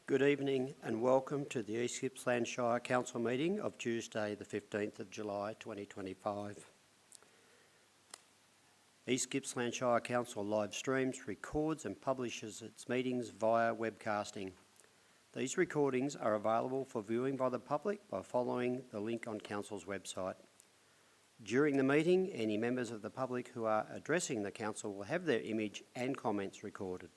Good evening and welcome to the East Gippsland Shire Council meeting of Tuesday the 15th of July 2025. East Gippsland Shire Council live streams, records and publishes its meetings via webcasting. These recordings are available for viewing by the public by following the link on Council's website. During the meeting, any members of the public who are addressing the Council will have their image and comments recorded.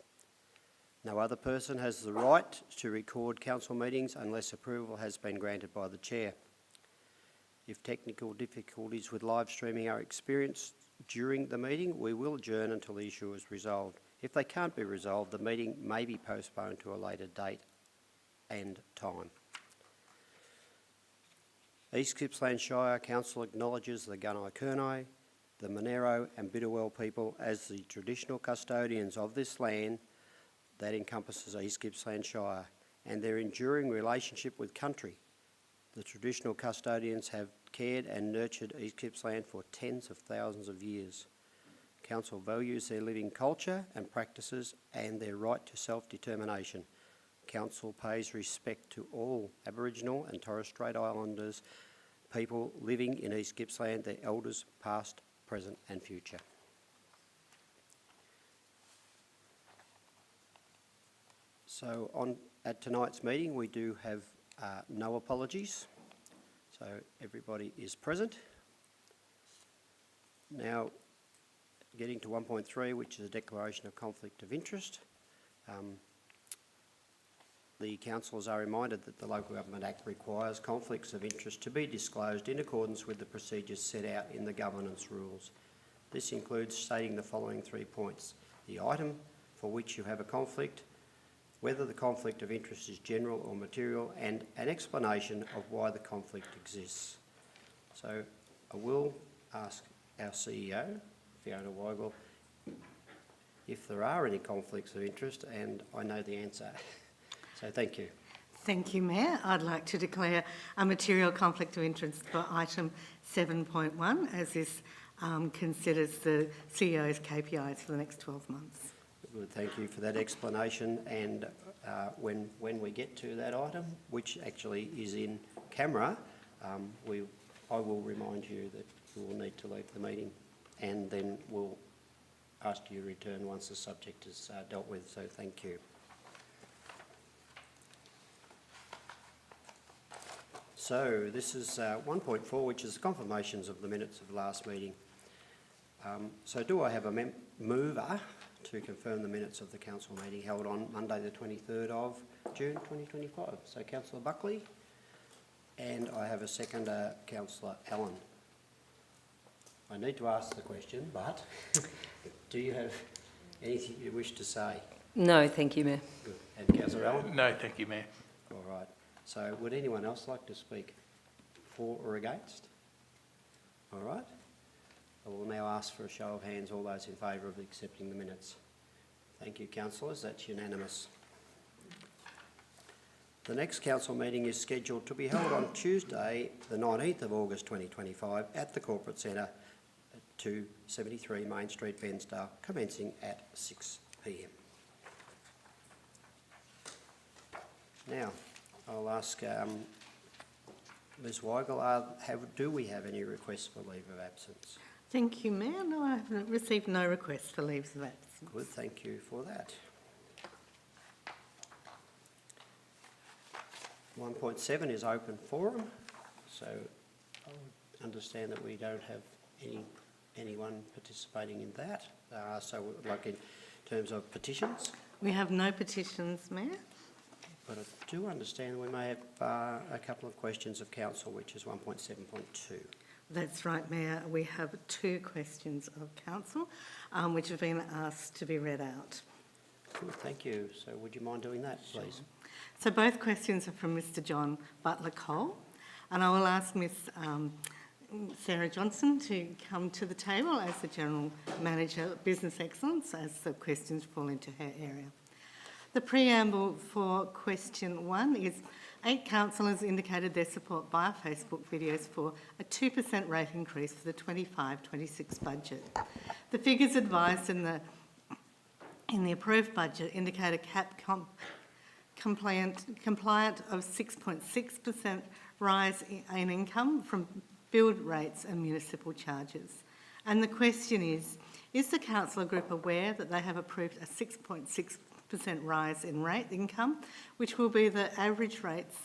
No other person has the right to record council meetings unless approval has been granted by the chair. If technical difficulties with live streaming are experienced during the meeting, we will adjourn until the issue is resolved. If they can't be resolved, the meeting may be postponed to a later date and time. East Gippsland Shire Council acknowledges the Gannet, the Monero and Bidawal people as the traditional custodians of this land that encompasses East Gippsland Shire and their enduring relationship with country. The traditional custodians have cared and nurtured East Gippsland for tens of thousands of years. Council values their living culture and practices and their right to self-determination. Council pays respect to all Aboriginal and Torres Strait Islanders people living in East Gippsland, their elders past, present and future. So at tonight's meeting we do have no apologies, so everybody is present. Now getting to 1.3, which is a declaration of conflict of interest. The councillors are reminded that the Local Government Act requires conflicts of interest to be disclosed in accordance with the procedures set out in the governance rules. This includes stating the following 3 points: the item for which you have a conflict, whether the conflict of interest is general or material, and an explanation of why the conflict exists. So I will ask our CEO, Fiona Weigel, if there are any conflicts of interest, and I know the answer. So thank you. Thank you, Mayor. I'd like to declare a material conflict of interest for item 7.1, as this considers the CEO's KPIs for the next 12 months. Good, thank you for that explanation. And when we get to that item, which actually is in camera, I will remind you that you will need to leave the meeting, and then we'll ask you to return once the subject is dealt with. So thank you. So this is 1.4, which is confirmations of the minutes of the last meeting. So do I have a mover to confirm the minutes of the council meeting held on Monday the 23rd of June 2025? So Councillor Buckley, and I have a seconder, Councillor Allen. I need to ask the question, but do you have anything you wish to say? No, thank you, Mayor. Good. And Councillor Allen? No, thank you, Mayor. All right. So would anyone else like to speak for or against? All right. I will now ask for a show of hands, all those in favour of accepting the minutes. Thank you, councillors. That's unanimous. The next council meeting is scheduled to be held on Tuesday, the 19th of August 2025 at the Corporate Centre at 273 Main Street, Bairnsdale, commencing at 6 p.m. Now, I'll ask Ms Weigel, do we have any requests for leave of absence? Thank you, Mayor. No, I haven't received no requests for leaves of absence. Good, thank you for that. 1.7 is open forum, so I would understand that we don't have anyone participating in that. So like in terms of petitions? We have no petitions, Mayor. But I do understand we may have a couple of questions of council, which is 1.7.2. That's right, Mayor. We have 2 questions of council, which have been asked to be read out. Good, thank you. So would you mind doing that, please? Sure. So both questions are from Mr John Butler-Cole, and I will ask Ms Sarah Johnson to come to the table as the General Manager of Business Excellence, as the questions fall into her area. The preamble for question 1 is 8 councillors indicated their support via Facebook videos for a 2% rate increase for the 25-26 budget. The figures advised in the approved budget indicate a compliant of 6.6% rise in income from billed rates and municipal charges. And the question is the council group aware that they have approved a 6.6% rise in rate income, which will be the average rates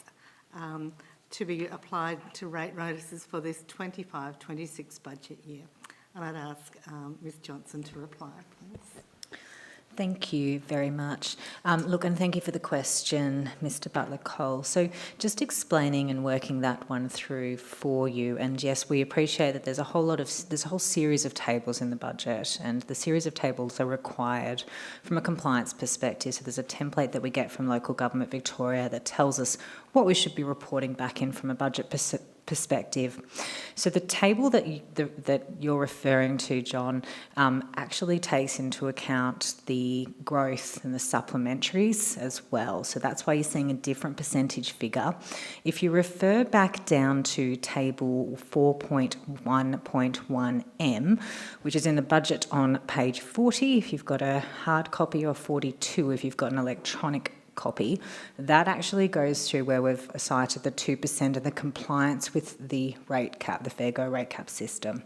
to be applied to rate notices for this 25-26 budget year? And I'd ask Ms Johnson to reply, please. Thank you very much. Look, and thank you for the question, Mr Butler-Cole. So just explaining and working that one through for you, and yes, we appreciate that there's a whole series of tables in the budget, and the series of tables are required from a compliance perspective. So there's a template that we get from Local Government Victoria that tells us what we should be reporting back in from a budget perspective. So the table that you're referring to, John, actually takes into account the growth and the supplementaries as well. So that's why you're seeing a different percentage figure. If you refer back down to table 4.1.1M, which is in the budget on page 40, if you've got a hard copy, or 42 if you've got an electronic copy, that actually goes through where we've cited the 2% of the compliance with the rate cap, the fair go rate cap system.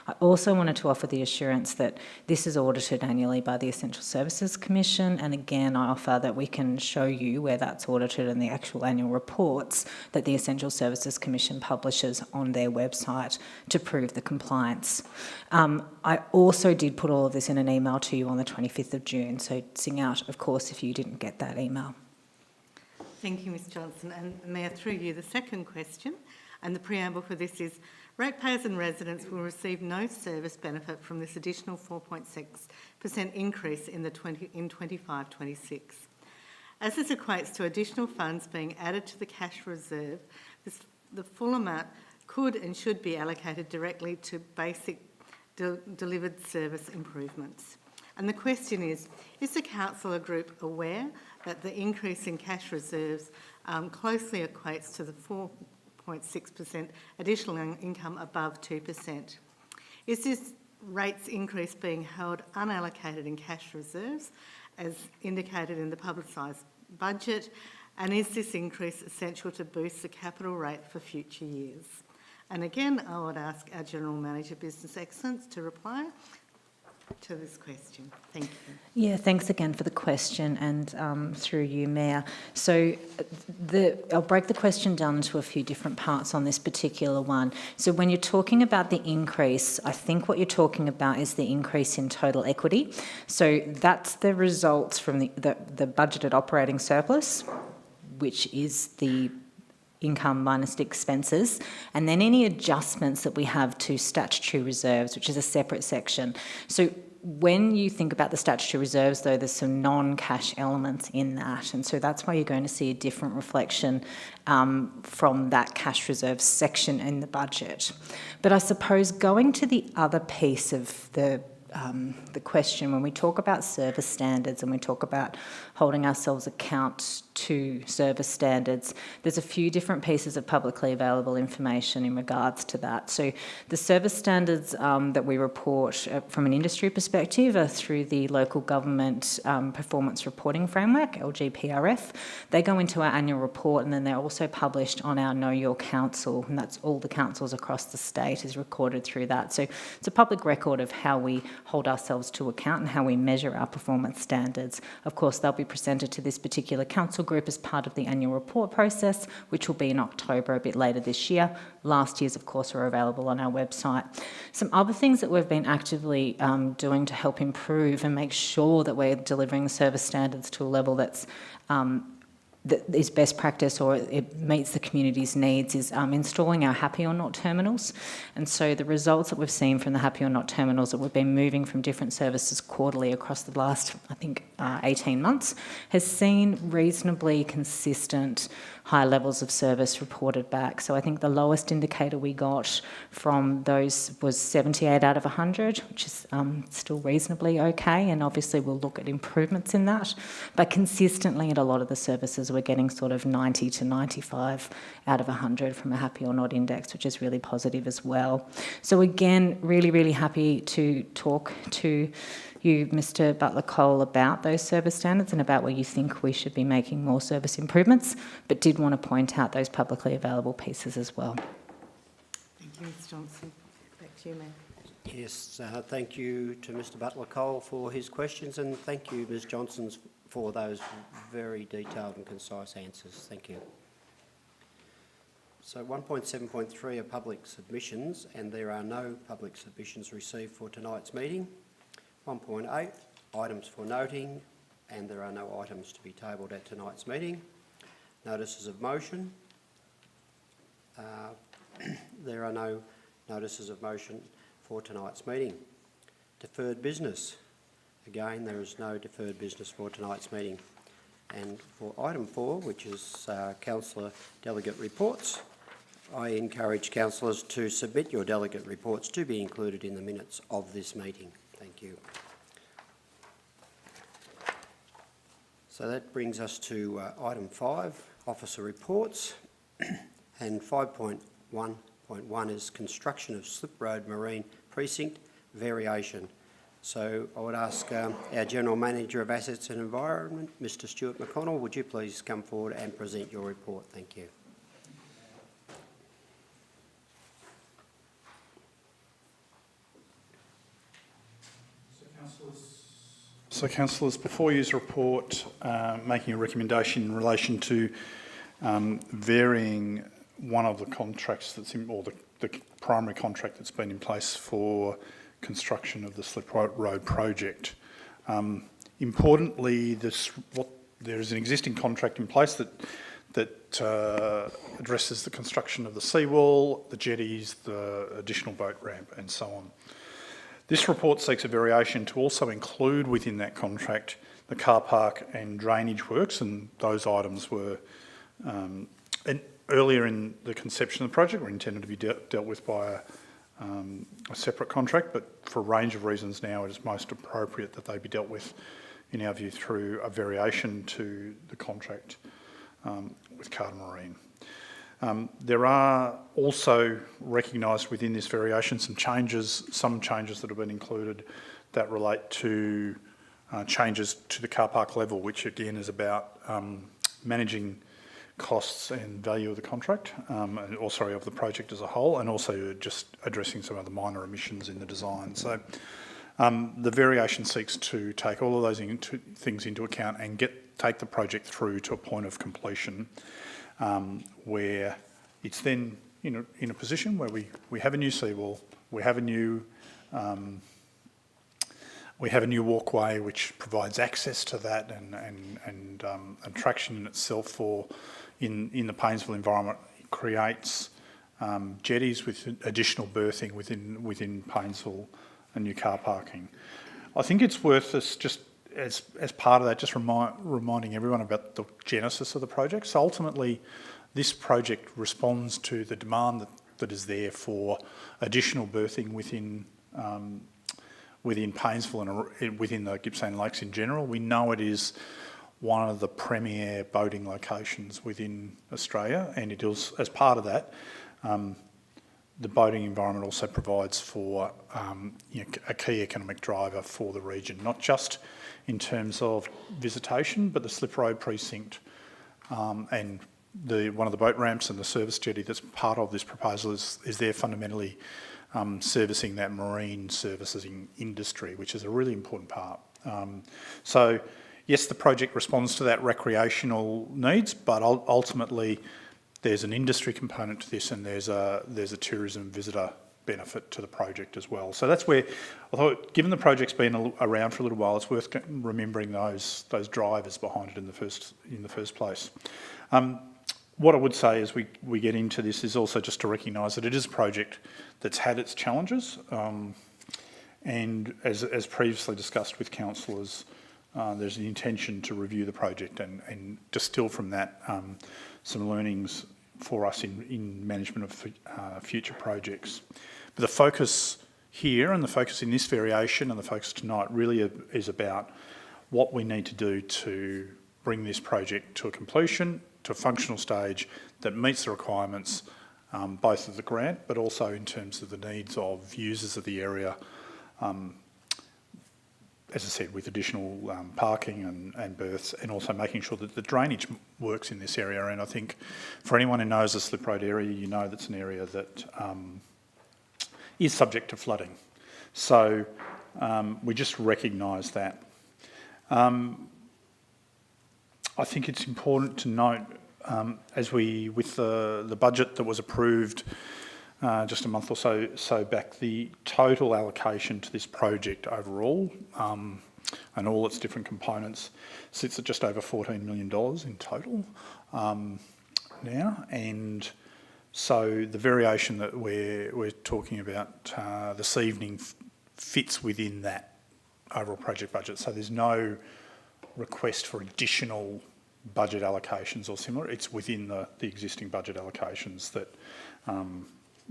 I also wanted to offer the assurance that this is audited annually by the Essential Services Commission, and again I offer that we can show you where that's audited in the actual annual reports that the Essential Services Commission publishes on their website to prove the compliance. I also did put all of this in an email to you on the 25th of June, so sing out, of course, if you didn't get that email. Thank you, Ms Johnson. And Mayor, through you, the second question, and the preamble for this is, ratepayers and residents will receive no service benefit from this additional 4.6% increase in 25-26. As this equates to additional funds being added to the cash reserve, the full amount could and should be allocated directly to basic delivered service improvements. And the question is the council group aware that the increase in cash reserves closely equates to the 4.6% additional income above 2%? Is this rates increase being held unallocated in cash reserves as indicated in the publicised budget? And is this increase essential to boost the capital rate for future years? And again, I would ask our General Manager Business Excellence to reply to this question. Thank you. Yeah, thanks again for the question, and through you, Mayor. So I'll break the question down into a few different parts on this particular one. So when you're talking about the increase, I think what you're talking about is the increase in total equity. So that's the results from the budgeted operating surplus, which is the income minus the expenses, and then any adjustments that we have to statutory reserves, which is a separate section. So when you think about the statutory reserves, though, there's some non-cash elements in that, and so that's why you're going to see a different reflection from that cash reserve section in the budget. But I suppose going to the other piece of the question, when we talk about service standards and we talk about holding ourselves account to service standards, there's a few different pieces of publicly available information in regards to that. So the service standards that we report from an industry perspective are through the Local Government Performance Reporting Framework, LGPRF. They go into our annual report, and then they're also published on our Know Your Council, and that's all the councils across the state is recorded through that. So it's a public record of how we hold ourselves to account and how we measure our performance standards. Of course, they'll be presented to this particular council group as part of the annual report process, which will be in October, a bit later this year. Last year's, of course, are available on our website. Some other things that we've been actively doing to help improve and make sure that we're delivering service standards to a level that is best practice, or it meets the community's needs, is installing our Happy or Not terminals. And so the results that we've seen from the Happy or Not terminals that we've been moving from different services quarterly across the last, I think, 18 months, has seen reasonably consistent high levels of service reported back. So I think the lowest indicator we got from those was 78 out of 100, which is still reasonably okay, and obviously we'll look at improvements in that. But consistently at a lot of the services we're getting sort of 90 to 95 out of 100 from a Happy or Not index, which is really positive as well. So again, really, really happy to talk to you, Mr Butler-Cole, about those service standards and about where you think we should be making more service improvements, but did want to point out those publicly available pieces as well. Thank you, Ms Johnson. Back to you, Mayor. Yes, thank you to Mr Butler-Cole for his questions, and thank you, Ms Johnson, for those very detailed and concise answers. Thank you. So 1.7.3 are public submissions, and there are no public submissions received for tonight's meeting. 1.8, items for noting, and there are no items to be tabled at tonight's meeting. Notices of motion. There are no notices of motion for tonight's meeting. Deferred business. Again, there is no deferred business for tonight's meeting. And for item 4, which is councillor delegate reports, I encourage councillors to submit your delegate reports to be included in the minutes of this meeting. Thank you. So that brings us to item 5, officer reports, and 5.1.1 is construction of Slip Road Marine Precinct variation. So I would ask our General Manager of Assets and Environment, Mr Stuart McConnell, would you please come forward and present your report? Thank you. So, councillors, before you report making a recommendation in relation to varying one of the contracts that's in, or the primary contract that's been in place for construction of the Slip Road project. Importantly, there is an existing contract in place that addresses the construction of the seawall, the jetties, the additional boat ramp, and so on. This report seeks a variation to also include within that contract the car park and drainage works, and those items were earlier in the conception of the project were intended to be dealt with by a separate contract, but for a range of reasons now it is most appropriate that they be dealt with, in our view, through a variation to the contract with Carter Marine. There are also recognised within this variation some changes that have been included that relate to changes to the car park level, which again is about managing costs and value of the contract, of the project as a whole, and also just addressing some of the minor omissions in the design. So the variation seeks to take all of those things into account and take the project through to a point of completion where it's then in a position where we have a new seawall, we have a new walkway which provides access to that and attraction in itself for in the Bairnsdale environment. It creates jetties with additional berthing within Bairnsdale and new car parking. I think it's worth us just as part of that, just reminding everyone about the genesis of the project. So ultimately, this project responds to the demand that is there for additional berthing within Bairnsdale and within the Gippsland Lakes in general. We know it is one of the premier boating locations within Australia, and it is, as part of that, the boating environment also provides for a key economic driver for the region, not just in terms of visitation, but the Slip Road Precinct and one of the boat ramps and the service jetty that's part of this proposal is there fundamentally servicing that marine servicing industry, which is a really important part. So yes, the project responds to that recreational needs, but ultimately there's an industry component to this, and there's a tourism visitor benefit to the project as well. So that's where, although given the project's been around for a little while, it's worth remembering those drivers behind it in the first place. What I would say as we get into this is also just to recognise that it is a project that's had its challenges, and as previously discussed with councillors, there's an intention to review the project and distill from that some learnings for us in management of future projects. But the focus here and the focus in this variation and the focus tonight really is about what we need to do to bring this project to a completion, to a functional stage that meets the requirements both of the grant but also in terms of the needs of users of the area as I said, with additional parking and berths, and also making sure that the drainage works in this area. And I think for anyone who knows the slip road area, you know that's an area that is subject to flooding. So we just recognise that. I think it's important to note, with the budget that was approved just a month or so back, the total allocation to this project overall and all its different components sits at just over $14 million in total now. And so the variation that we're talking about this evening fits within that overall project budget. So there's no request for additional budget allocations or similar. It's within the existing budget allocations that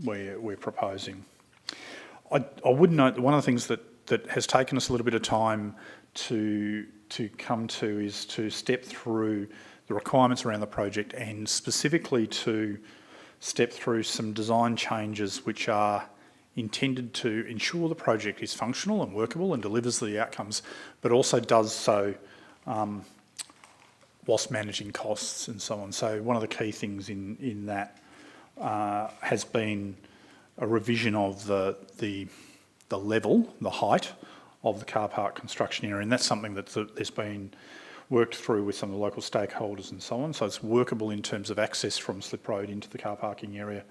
we're proposing. I would note that one of the things that has taken us a little bit of time to come to is to step through the requirements around the project, and specifically to step through some design changes which are intended to ensure the project is functional and workable and delivers the outcomes, but also does so whilst managing costs and so on. So one of the key things in that has been a revision of the level, the height of the car park construction area, and that's something that's been worked through with some of the local stakeholders and so on. So it's workable in terms of access from Slip Road into the car parking area,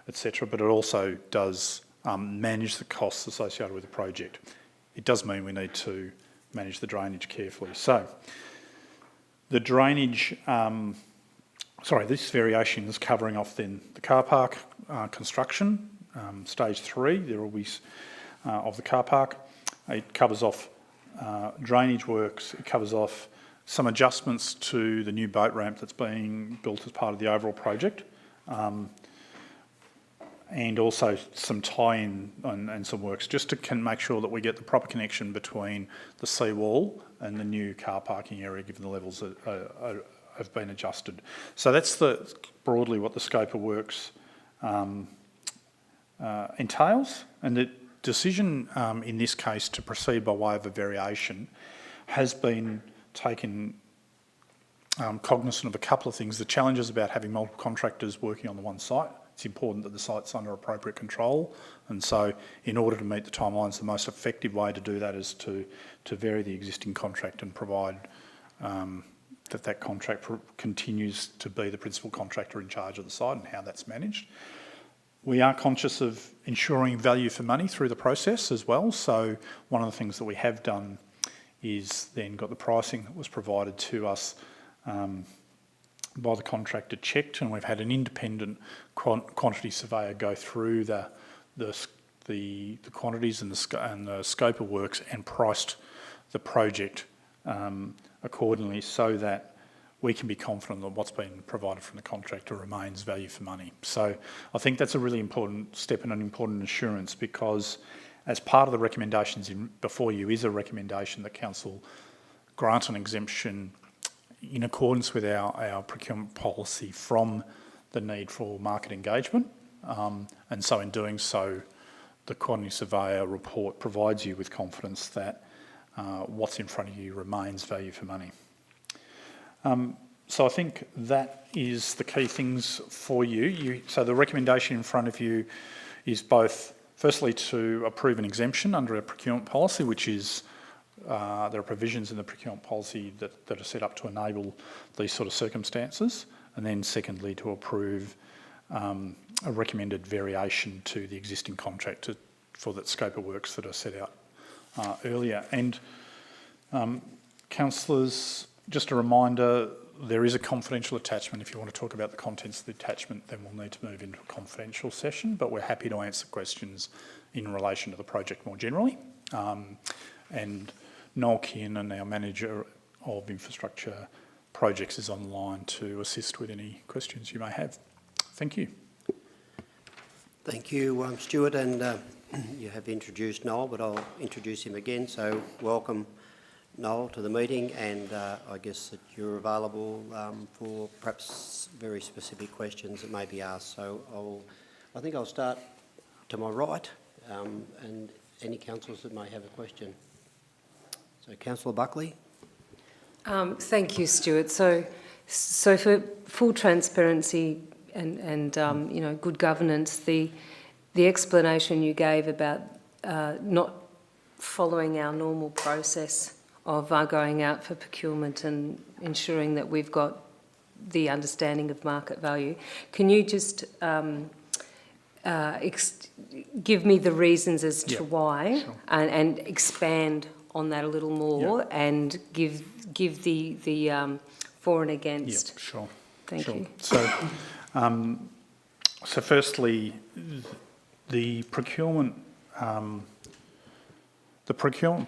etc. But it also does manage the costs associated with the project. It does mean we need to manage the drainage carefully. So the drainage, this variation is covering off then the car park construction, stage 3. There will be of the car park. It covers off drainage works. It covers off some adjustments to the new boat ramp that's being built as part of the overall project, and also some tie-in and some works just to make sure that we get the proper connection between the seawall and the new car parking area, given the levels that have been adjusted. So that's broadly what the scope of works entails, and the decision in this case to proceed by way of a variation has been taken cognizant of a couple of things. The challenges about having multiple contractors working on the one site. It's important that the site's under appropriate control, and so in order to meet the timelines, the most effective way to do that is to vary the existing contract and provide that contract continues to be the principal contractor in charge of the site and how that's managed. We are conscious of ensuring value for money through the process as well, so one of the things that we have done is then got the pricing that was provided to us by the contractor checked, and we've had an independent quantity surveyor go through the quantities and the scope of works and priced the project accordingly, so that we can be confident that what's been provided from the contractor remains value for money. So I think that's a really important step and an important assurance, because as part of the recommendations before you is a recommendation that Council grant an exemption in accordance with our procurement policy from the need for market engagement. And so in doing so, the quantity surveyor report provides you with confidence that what's in front of you remains value for money. So I think that is the key things for you. So the recommendation in front of you is both, firstly, to approve an exemption under our procurement policy, which is there are provisions in the procurement policy that are set up to enable these sort of circumstances, and then secondly to approve a recommended variation to the existing contract for that scope of works that are set out earlier. And councillors, just a reminder, there is a confidential attachment. If you want to talk about the contents of the attachment, then we'll need to move into a confidential session, but we're happy to answer questions in relation to the project more generally. And Noel Kiernan, our Manager of Infrastructure Projects, is online to assist with any questions you may have. Thank you. Thank you, Stuart, and you have introduced Noel, but I'll introduce him again. So welcome, Noel, to the meeting, and I guess that you're available for perhaps very specific questions that may be asked. So I think I'll start to my right, and any councillors that may have a question. So Councillor Buckley? Thank you, Stuart. So for full transparency and good governance, the explanation you gave about not following our normal process of going out for procurement and ensuring that we've got the understanding of market value, can you just give me the reasons as to why, sure. and expand on that a little more, and give the for and against? Yeah, sure. Thank you. So firstly, the procurement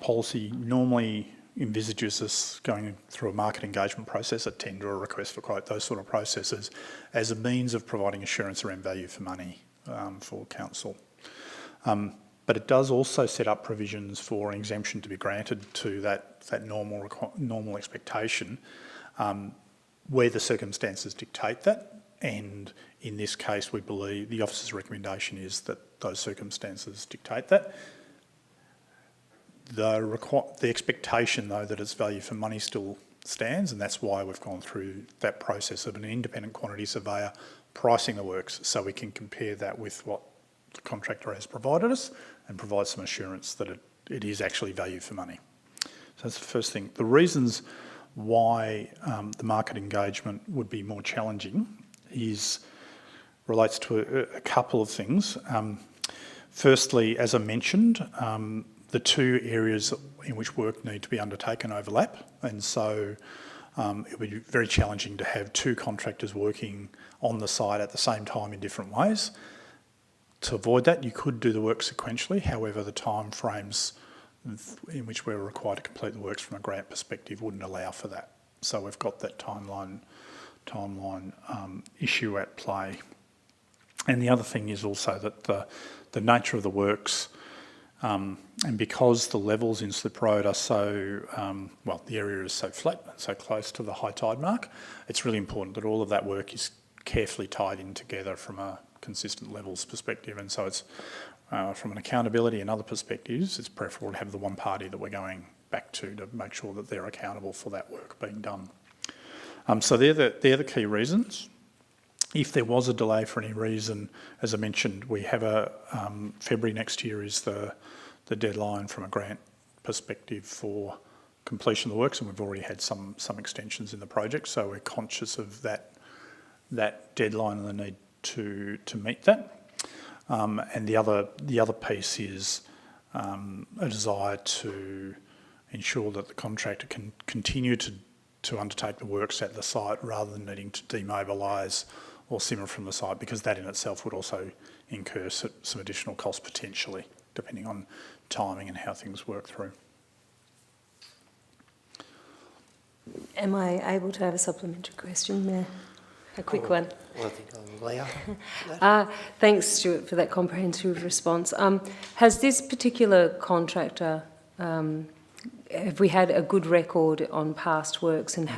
policy normally envisages us going through a market engagement process, a tender, a request for quote, those sort of processes, as a means of providing assurance around value for money for council. But it does also set up provisions for an exemption to be granted to that normal expectation where the circumstances dictate that. And in this case, we believe the officer's recommendation is that those circumstances dictate that. The expectation, though, that it's value for money still stands, and that's why we've gone through that process of an independent quantity surveyor pricing the works, so we can compare that with what the contractor has provided us and provide some assurance that it is actually value for money. So that's the first thing. The reasons why the market engagement would be more challenging relates to a couple of things. Firstly, as I mentioned, the two areas in which work need to be undertaken overlap, and so it would be very challenging to have two contractors working on the site at the same time in different ways. To avoid that, you could do the work sequentially. However, the time frames in which we're required to complete the works from a grant perspective wouldn't allow for that. So we've got that timeline issue at play. And the other thing is also that the nature of the works, and because the levels in Slip Road are so, the area is so flat and so close to the high tide mark, it's really important that all of that work is carefully tied in together from a consistent levels perspective. And so it's, from an accountability and other perspectives, it's preferable to have the one party that we're going back to make sure that they're accountable for that work being done. So they're the key reasons. If there was a delay for any reason, as I mentioned, we have February next year is the deadline from a grant perspective for completion of the works, and we've already had some extensions in the project, so we're conscious of that deadline and the need to meet that. And the other piece is a desire to ensure that the contractor can continue to undertake the works at the site rather than needing to demobilise or simmer from the site, because that in itself would also incur some additional costs potentially, depending on timing and how things work through. Am I able to have a supplementary question there? A quick one. I think I'll allow. Thanks, Stuart, for that comprehensive response. Has this particular contractor, have we had a good record on past works and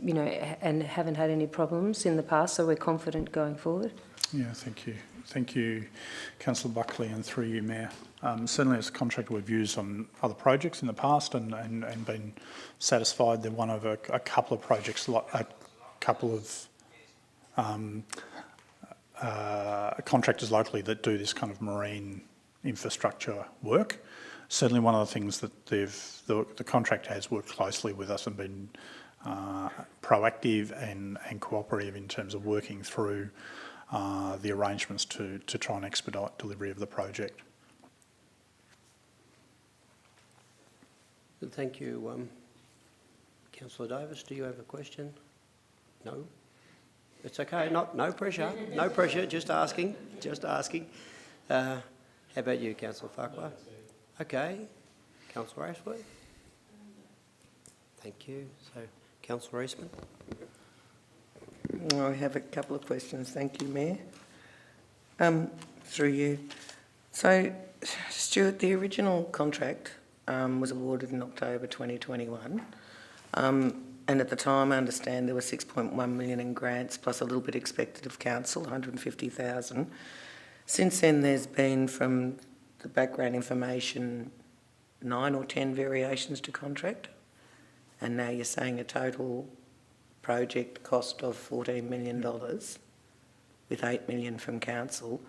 and haven't had any problems in the past, so we're confident going forward? Yeah, thank you. Thank you, Councillor Buckley, and through you, Mayor. Certainly as a contractor we've used on other projects in the past and been satisfied. They're one of a couple of projects, a couple of contractors locally that do this kind of marine infrastructure work. Certainly one of the things that the contractor has worked closely with us and been proactive and cooperative in terms of working through the arrangements to try and expedite delivery of the project. Thank you. Councillor Davis, do you have a question? No? It's okay, no pressure, no pressure, just asking. How about you, Councillor Farquhar? Okay. Councillor Ashworth? Thank you. So, Councillor Eastman? I have a couple of questions. Thank you, Mayor. Through you. So, Stuart, the original contract was awarded in October 2021. And at the time, I understand there were 6.1 million in grants, plus a little bit expected of council, 150,000. Since then, there's been, from the background information 9 or 10 variations to contract, and now you're saying a total project cost of $14 million with $8 million from council.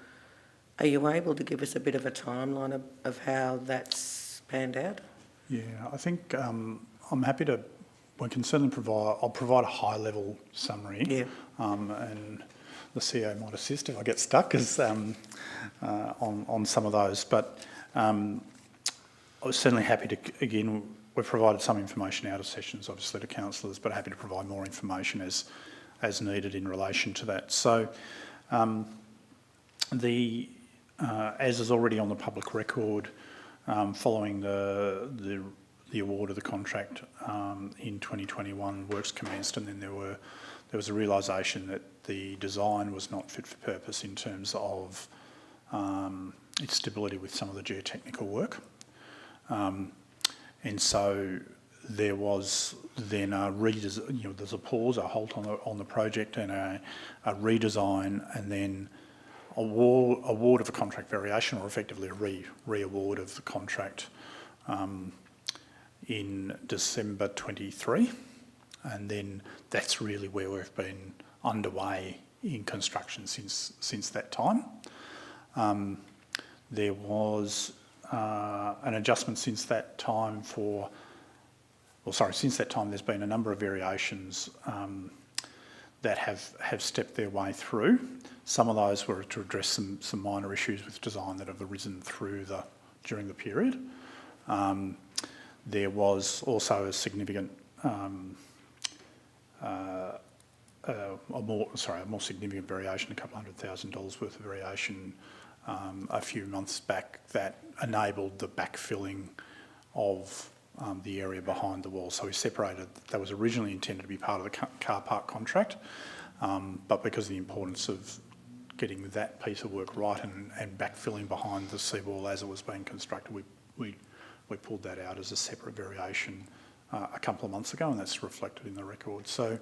Are you able to give us a bit of a timeline of how that's panned out? Yeah, I think I'm happy to. We can certainly provide. I'll provide a high-level summary. Yeah. And the CEO might assist if I get stuck, as on some of those. But I was certainly happy to. Again, we've provided some information out of sessions, obviously, to councillors, but happy to provide more information as needed in relation to that. So, as is already on the public record, following the award of the contract in 2021, works commenced, and then there was a realisation that the design was not fit for purpose in terms of its stability with some of the geotechnical work, and so there was then there's a pause, a halt on the project, and a redesign, and then award of a contract variation, or effectively a re-award of the contract in December 23, and then that's really where we've been underway in construction since that time. There was an adjustment since that time since that time there's been a number of variations that have stepped their way through. Some of those were to address some minor issues with design that have arisen during the period. There was also a significant, a more significant variation, $200,000 worth of variation a few months back that enabled the backfilling of the area behind the wall. So we separated. That was originally intended to be part of the car park contract, but because of the importance of getting that piece of work right and backfilling behind the seawall as it was being constructed, we pulled that out as a separate variation a couple of months ago, and that's reflected in the record. So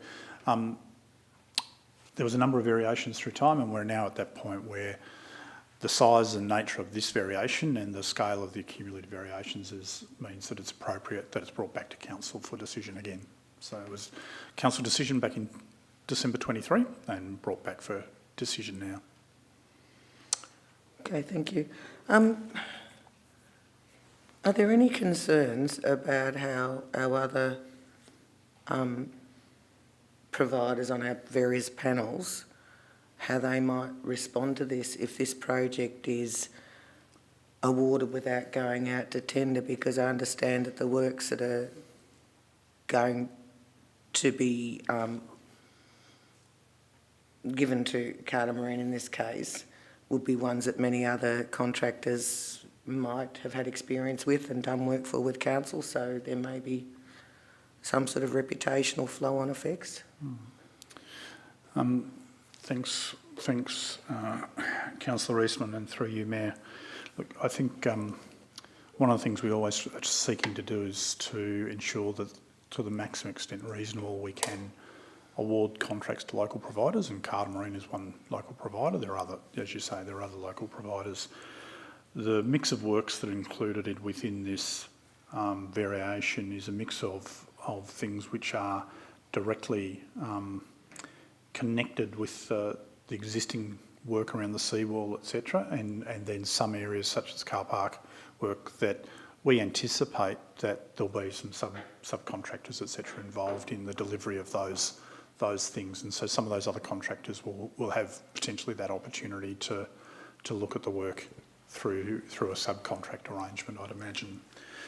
there was a number of variations through time, and we're now at that point where the size and nature of this variation and the scale of the accumulated variations means that it's appropriate that it's brought back to council for decision again. So it was council decision back in December 23 and brought back for decision now. Okay, thank you. Are there any concerns about how our other providers on our various panels, how they might respond to this if this project is awarded without going out to tender? Because I understand that the works that are going to be given to Carter Marine in this case would be ones that many other contractors might have had experience with and done work for with council, so there may be some sort of reputational flow-on effects. Thanks, Councillor Eastman, and through you, Mayor. Look, I think one of the things we always are seeking to do is to ensure that, to the maximum extent reasonable, we can award contracts to local providers, and Carter Marine is one local provider. There are other, as you say, there are other local providers. The mix of works that are included within this variation is a mix of things which are directly connected with the existing work around the seawall, etc., and then some areas such as car park work that we anticipate that there'll be some subcontractors, etc., involved in the delivery of those things, and so some of those other contractors will have potentially that opportunity to look at the work through a subcontract arrangement, I'd imagine.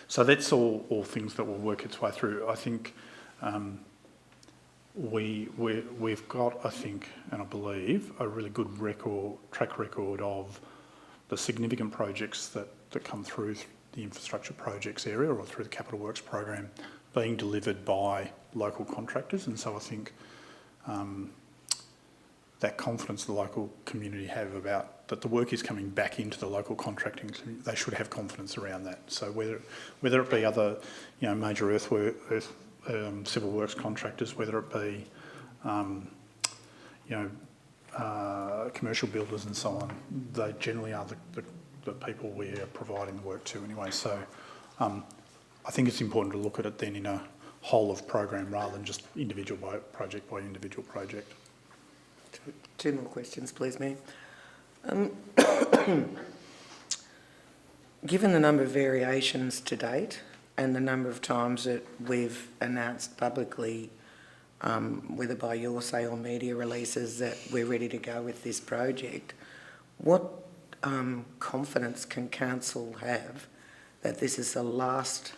So that's all things that will work its way through. I think we've got, I think, and I believe, a really good track record of the significant projects that come through the infrastructure projects area or through the capital works program being delivered by local contractors, and so I think that confidence the local community have about that the work is coming back into the local contracting, they should have confidence around that. So whether it be other, major civil works contractors, whether it be, commercial builders and so on, they generally are the people we are providing the work to anyway. So I think it's important to look at it then in a whole of program rather than just individual by individual project. Two more questions, please, Mayor. Given the number of variations to date and the number of times that we've announced publicly, whether by your say or media releases, that we're ready to go with this project, what confidence can council have that this is the last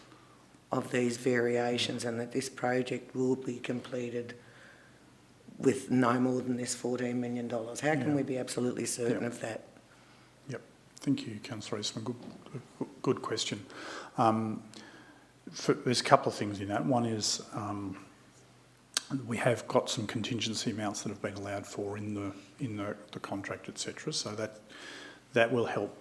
of these variations and that this project will be completed with no more than this $14 million? How can we be absolutely certain of that? Yep. Thank you, Councillor Eastman. Good question. There's a couple of things in that. One is we have got some contingency amounts that have been allowed for in the contract, etc. So that will help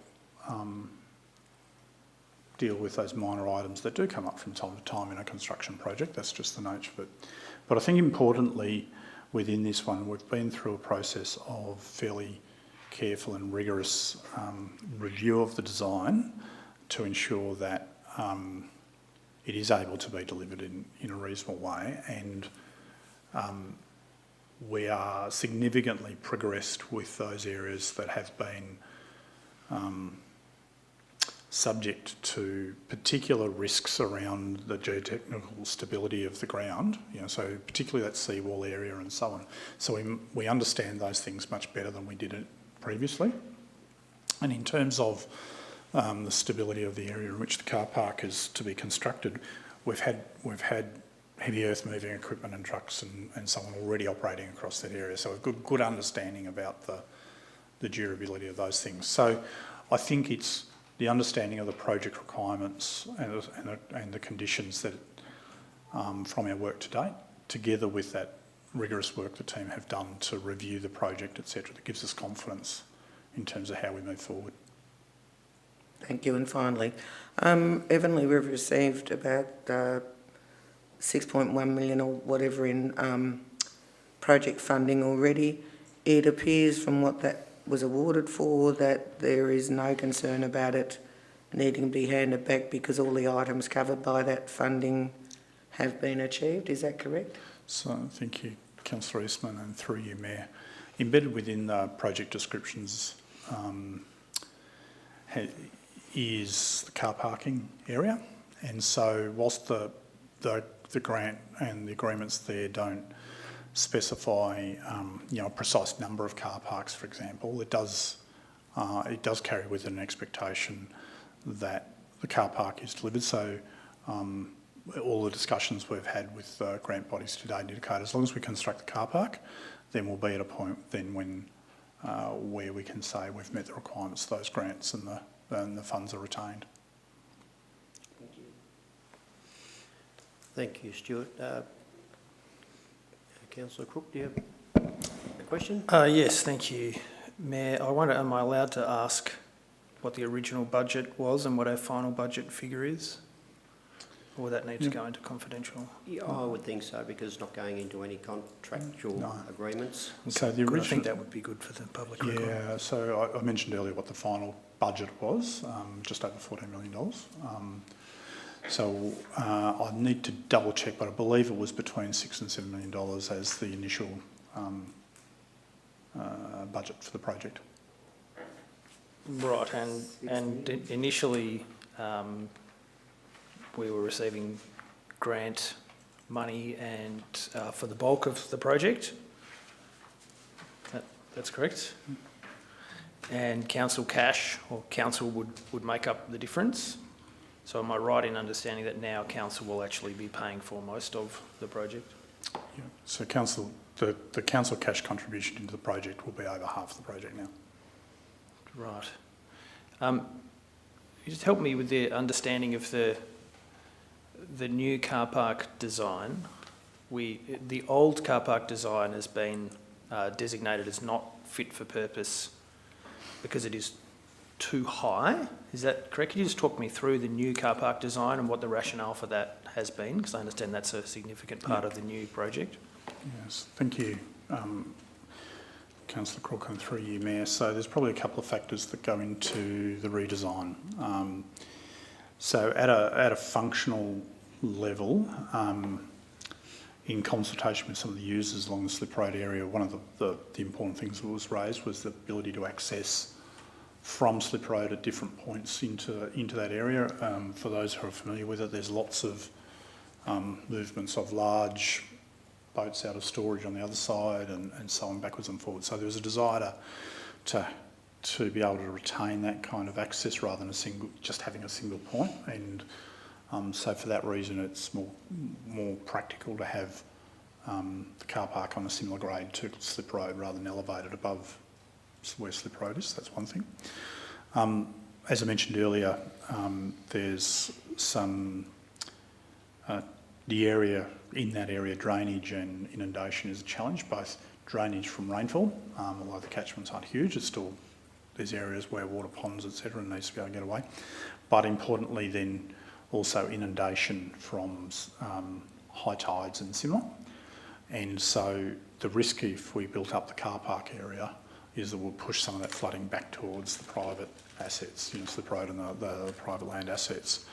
deal with those minor items that do come up from time to time in a construction project. That's just the nature of it. But I think importantly within this one, we've been through a process of fairly careful and rigorous review of the design to ensure that it is able to be delivered in a reasonable way, and we are significantly progressed with those areas that have been subject to particular risks around the geotechnical stability of the ground, so particularly that seawall area and so on. So we understand those things much better than we did it previously. And in terms of the stability of the area in which the car park is to be constructed, we've had heavy earth moving equipment and trucks and so on already operating across that area. So we've got good understanding about the durability of those things. So I think it's the understanding of the project requirements and the conditions that from our work to date, together with that rigorous work the team have done to review the project, etc., that gives us confidence in terms of how we move forward. Thank you. And finally, Evanly, we've received about 6.1 million or whatever in project funding already. It appears from what that was awarded for that there is no concern about it needing to be handed back because all the items covered by that funding have been achieved. Is that correct? So thank you, Councillor Eastman, and through you, Mayor. Embedded within the project descriptions is the car parking area, and so whilst the grant and the agreements there don't specify a precise number of car parks, for example, it does carry with it an expectation that the car park is delivered. So all the discussions we've had with grant bodies today indicate as long as we construct the car park, then we'll be at a point then when where we can say we've met the requirements of those grants and the funds are retained. Thank you. Thank you, Stuart. Councillor Crook, do you have a question? Yes, thank you, Mayor. I wonder, am I allowed to ask what the original budget was and what our final budget figure is? Or would that need to go into confidential? Yeah, I would think so, because it's not going into any contractual agreements. So the I original, think that would be good for the public record. yeah. So I mentioned earlier what the final budget was, just over $14 million. So I need to double check, but I believe it was between $6 and $7 million as the initial budget for the project. Right, and initially we were receiving grant money and for the bulk of the project. That's correct. And council cash or council would make up the difference. So am I right in understanding that now council will actually be paying for most of the project? Yeah. So the council cash contribution into the project will be over half the project now. Right. You just help me with the understanding of the new car park design. The old car park design has been designated as not fit for purpose because it is too high. Is that correct? Can you just talk me through the new car park design and what the rationale for that has been? Because I understand that's a significant part of the new project. Yes, thank you, Councillor Crook, and through you, Mayor. So there's probably a couple of factors that go into the redesign. So at a functional level, in consultation with some of the users along the slip road area, one of the important things that was raised was the ability to access from slip road at different points into that area. For those who are familiar with it, there's lots of movements of large boats out of storage on the other side and so on, backwards and forwards. So there was a desire to be able to retain that kind of access rather than just having a single point. And so for that reason, it's more practical to have the car park on a similar grade to slip road rather than elevated above where slip road is. That's one thing. As I mentioned earlier, there's some the area in that area, drainage and inundation is a challenge. Both drainage from rainfall, although the catchments aren't huge, there's areas where water ponds, etc., needs to be able to get away. But importantly, then also inundation from high tides and similar. And so the risk if we built up the car park area is that we'll push some of that flooding back towards the private assets, slip road and the private land assets.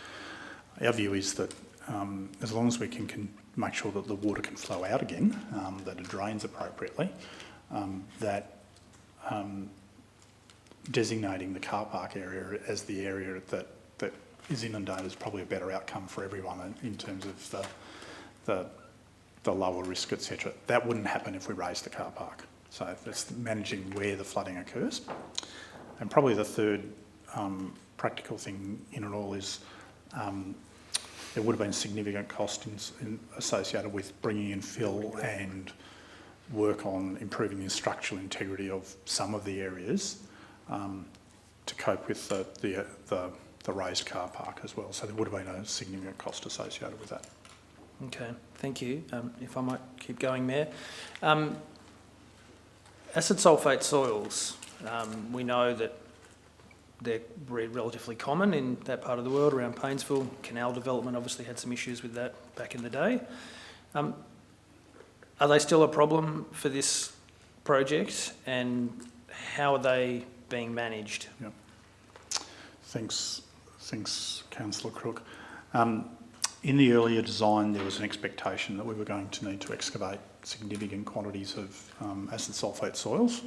Our view is that as long as we can make sure that the water can flow out again, that it drains appropriately, that designating the car park area as the area that is inundated is probably a better outcome for everyone in terms of the lower risk, etc. That wouldn't happen if we raised the car park. So that's managing where the flooding occurs. And probably the third practical thing in it all is there would have been significant cost associated with bringing in fill and work on improving the structural integrity of some of the areas to cope with the raised car park as well. So there would have been a significant cost associated with that. Okay, thank you. If I might keep going, Mayor. Acid sulphate soils, we know that they're relatively common in that part of the world around Paynesville. Canal development obviously had some issues with that back in the day. Are they still a problem for this project, and how are they being managed? Yep. Thanks, Councillor Crook. In the earlier design, there was an expectation that we were going to need to excavate significant quantities of acid sulphate soils,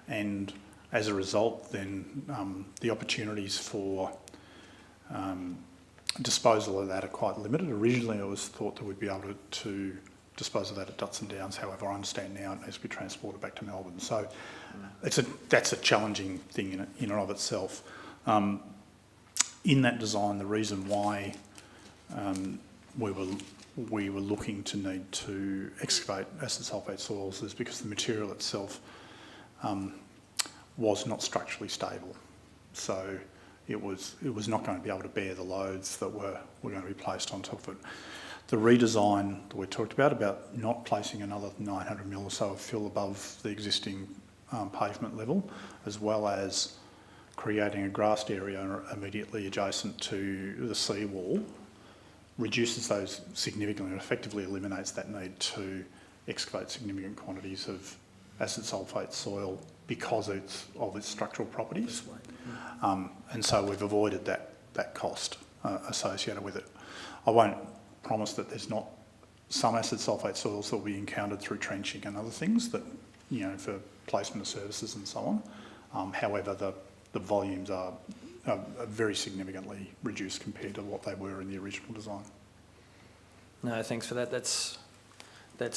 and as a result, then the opportunities for disposal of that are quite limited. Originally, it was thought that we'd be able to dispose of that at Duts and Downs. However, I understand now it needs to be transported back to Melbourne. So that's a challenging thing in and of itself. In that design, the reason why we were looking to need to excavate acid sulphate soils is because the material itself was not structurally stable. So it was not going to be able to bear the loads that were going to be placed on top of it. The redesign that we talked about not placing another 900 mil or so of fill above the existing pavement level, as well as creating a grassed area immediately adjacent to the seawall, reduces those significantly and effectively eliminates that need to excavate significant quantities of acid sulphate soil because of its structural properties. And so we've avoided that cost associated with it. I won't promise that there's not some acid sulphate soils that will be encountered through trenching and other things that, for placement of services and so on. However, the volumes are very significantly reduced compared to what they were in the original design. No, thanks for that. That's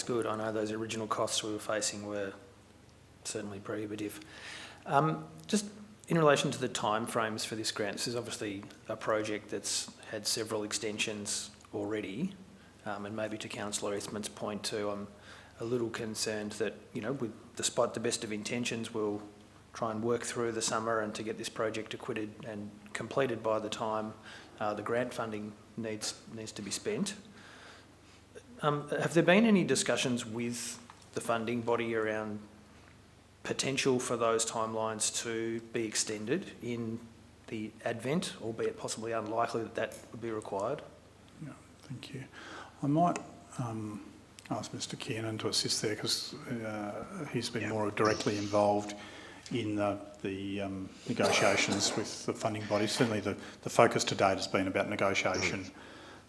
good. I know those original costs we were facing were certainly prohibitive. Just in relation to the timeframes for this grant, this is obviously a project that's had several extensions already, and maybe to Councillor Eastman's point too, I'm a little concerned that, despite the best of intentions, we'll try and work through the summer and to get this project acquitted and completed by the time the grant funding needs to be spent. Have there been any discussions with the funding body around potential for those timelines to be extended in the advent, albeit possibly unlikely that would be required? Yeah, thank you. I might ask Mr. Kiernan to assist there because he's been more directly involved in the negotiations with the funding body. Certainly the focus to date has been about negotiation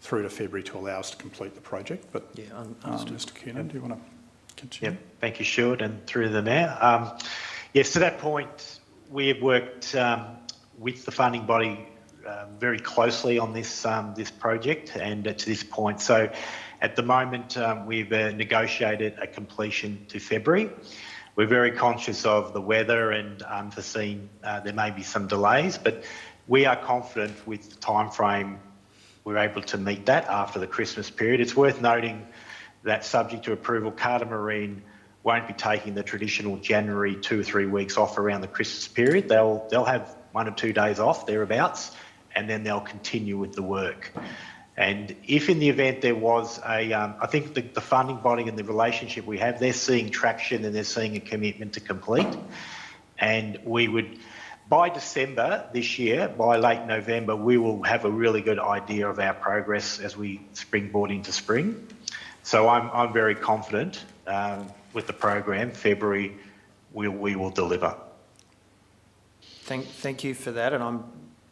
through to February to allow us to complete the project. But Yeah, understood. Mr Kiernan, do you want to continue? Yep, thank you, Stuart, and through the Mayor. Yes, to that point, we have worked with the funding body very closely on this this project and to this point. So at the moment, we've negotiated a completion to February. We're very conscious of the weather and unforeseen, there may be some delays, but we are confident with the time frame we're able to meet that after the Christmas period. It's worth noting that subject to approval, Carter Marine won't be taking the traditional January 2 or 3 weeks off around the Christmas period. They'll have 1 or 2 days off, thereabouts, and then they'll continue with the work. And if in the event there was I think the funding body and the relationship we have, they're seeing traction and they're seeing a commitment to complete. And we would, by December this year, by late November, we will have a really good idea of our progress as we springboard into spring. So I'm very confident with the program. February, we will deliver. Thank you for that, and I'm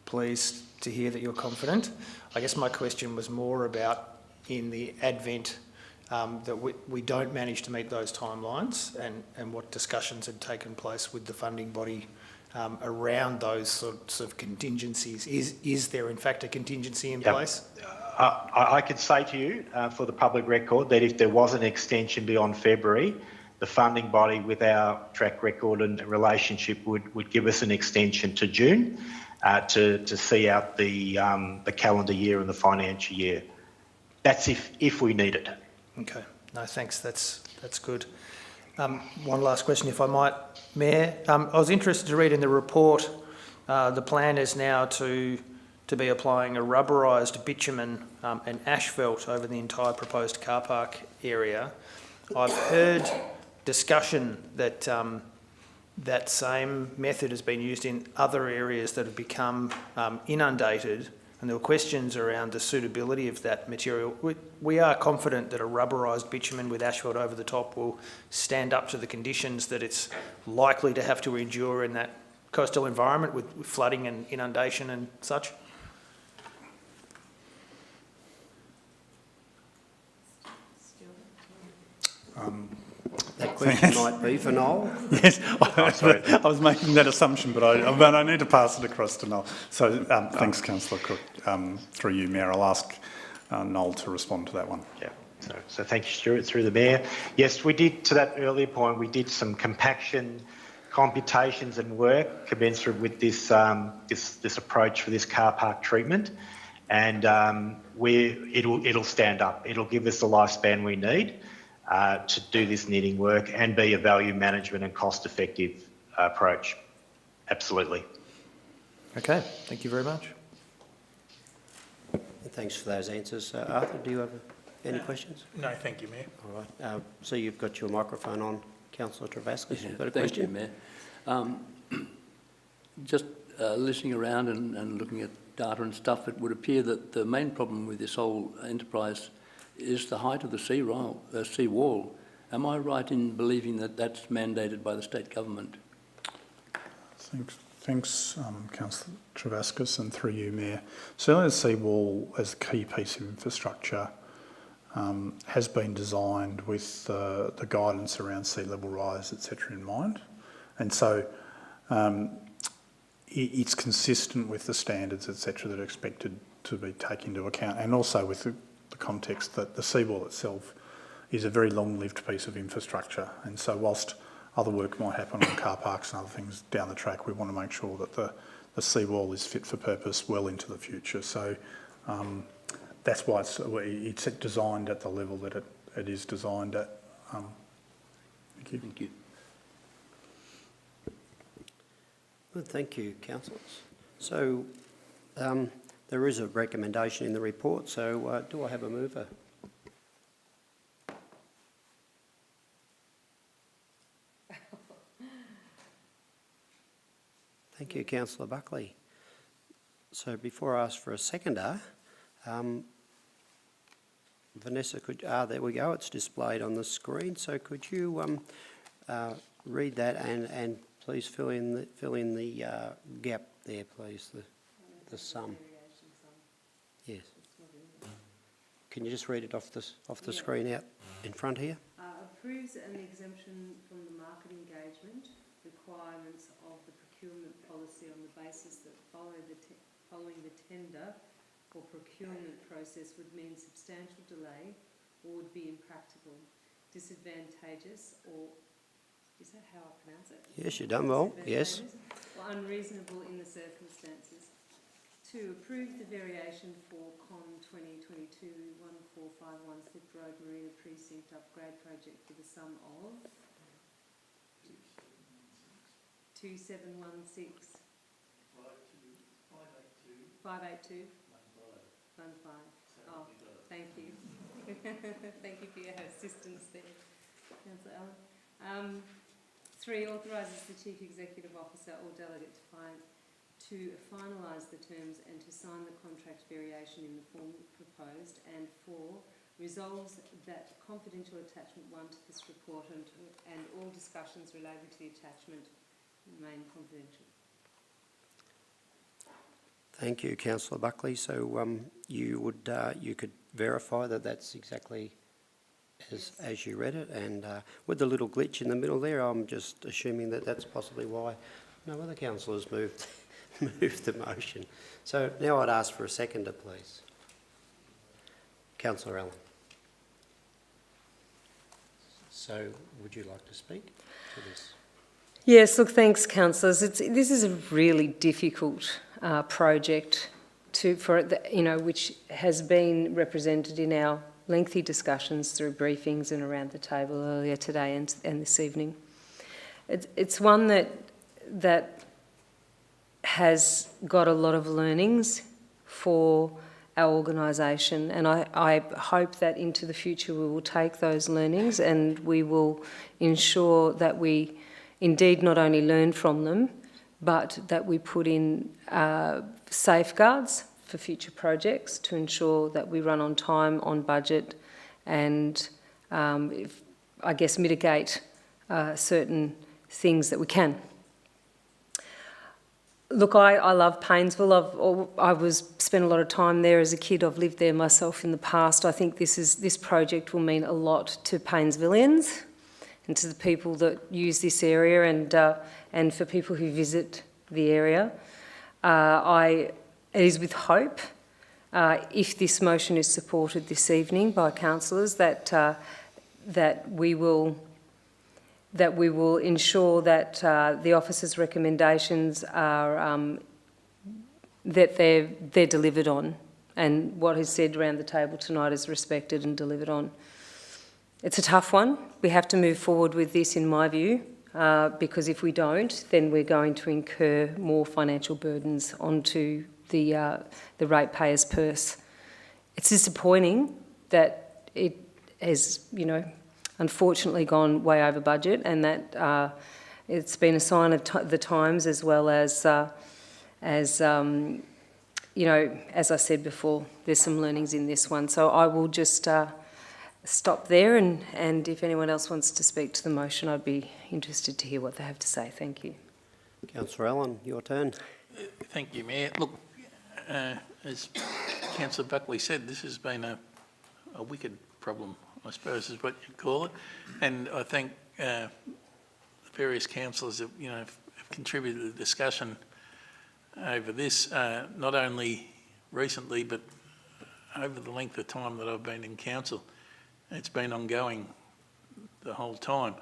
pleased to hear that you're confident. I guess my question was more about in the advent that we don't manage to meet those timelines and what discussions had taken place with the funding body around those sorts of contingencies. Is there in fact a contingency in place? I could say to you for the public record that if there was an extension beyond February, the funding body with our track record and relationship would give us an extension to June to see out the calendar year and the financial year. That's if we need it. Okay, no thanks, that's good. One last question if I might, Mayor. I was interested to read in the report the plan is now to be applying a rubberised bitumen and asphalt over the entire proposed car park area. I've heard discussion that that same method has been used in other areas that have become inundated, and there were questions around the suitability of that material. We are confident that a rubberised bitumen with asphalt over the top will stand up to the conditions that it's likely to have to endure in that coastal environment with flooding and inundation and such? That question might be for Noel. Yes, I was making that assumption, but I need to pass it across to Noel. So thanks, Councillor Cook. Through you, Mayor, I'll ask Noel to respond to that one. Yeah. So thank you, Stuart, through the Mayor. Yes, we did, to that earlier point, we did some compaction computations and work commensurate with this this approach for this car park treatment, and it'll stand up. It'll give us the lifespan we need to do this knitting work and be a value management and cost-effective approach. Absolutely. Okay, thank you very much. Thanks for those answers. Arthur, do you have any questions? No, thank you, Mayor. All right. So you've got your microphone on, Councillor Travascus. You've got a Thank question? you, Mayor. Just listening around and looking at data and stuff, it would appear that the main problem with this whole enterprise is the height of the sea wall. Am I right in believing that that's mandated by the state government? Thanks, Councillor Travascus, and through you, Mayor. Certainly the seawall as a key piece of infrastructure has been designed with the guidance around sea level rise, etc. in mind. And so it's consistent with the standards, etc. that are expected to be taken into account, and also with the context that the seawall itself is a very long-lived piece of infrastructure. And so whilst other work might happen on car parks and other things down the track, we want to make sure that the seawall is fit for purpose well into the future. So that's why it's designed at the level that it is designed at. Thank you. Thank you. Good, thank you, councillors. So there is a recommendation in the report, so do I have a mover? Thank you, Councillor Buckley. So before I ask for a seconder, Vanessa, there we go, it's displayed on the screen. So could you read that and please fill in the gap there, please, the sum. Yes. Can you just read it off the screen out in front here? Approves an exemption from the market engagement requirements of the procurement policy on the basis that following the tender or procurement process would mean substantial delay or would be impractical, disadvantageous, or is that how I pronounce it? Yes, you've done well, yes. Or unreasonable in the circumstances. 2, approve the variation for CON 2022-1451 Slip Road Marina Precinct upgrade project for the sum of 2716 582 15. Oh, thank you. Thank you for your assistance there, Councillor Allen. 3, authorises the Chief Executive Officer or delegate to finalise the terms and to sign the contract variation in the form proposed. And 4, resolves that confidential attachment 1 to this report and all discussions relating to the attachment remain confidential. Thank you, Councillor Buckley. So you could verify that that's exactly as you read it, and with the little glitch in the middle there, I'm just assuming that that's possibly why no other councillors moved the motion. So now I'd ask for a seconder, please. Councillor Allen. So would you like to speak to this? Yes, look, thanks, councillors. This is a really difficult project which has been represented in our lengthy discussions through briefings and around the table earlier today and this evening. It's one that has got a lot of learnings for our organisation, and I hope that into the future we will take those learnings and we will ensure that we indeed not only learn from them, but that we put in safeguards for future projects to ensure that we run on time, on budget, and mitigate certain things that we can. Look, I love Painesville. I spent a lot of time there as a kid. I've lived there myself in the past. I think this project will mean a lot to Painesvillians and to the people that use this area and for people who visit the area. It is with hope, if this motion is supported this evening by councillors, that we will ensure that the officer's recommendations are that they're delivered on, and what is said around the table tonight is respected and delivered on. It's a tough one. We have to move forward with this, in my view, because if we don't, then we're going to incur more financial burdens onto the ratepayer's purse. It's disappointing that it has, unfortunately gone way over budget, and that it's been a sign of the times, as well as as I said before, there's some learnings in this one. So I will just stop there, and if anyone else wants to speak to the motion, I'd be interested to hear what they have to say. Thank you. Councillor Allen, your turn. Thank you, Mayor. Look, as Councillor Buckley said, this has been a wicked problem, I suppose is what you'd call it. And I think the various councillors that have contributed to the discussion over this, not only recently but over the length of time that I've been in council. It's been ongoing the whole time.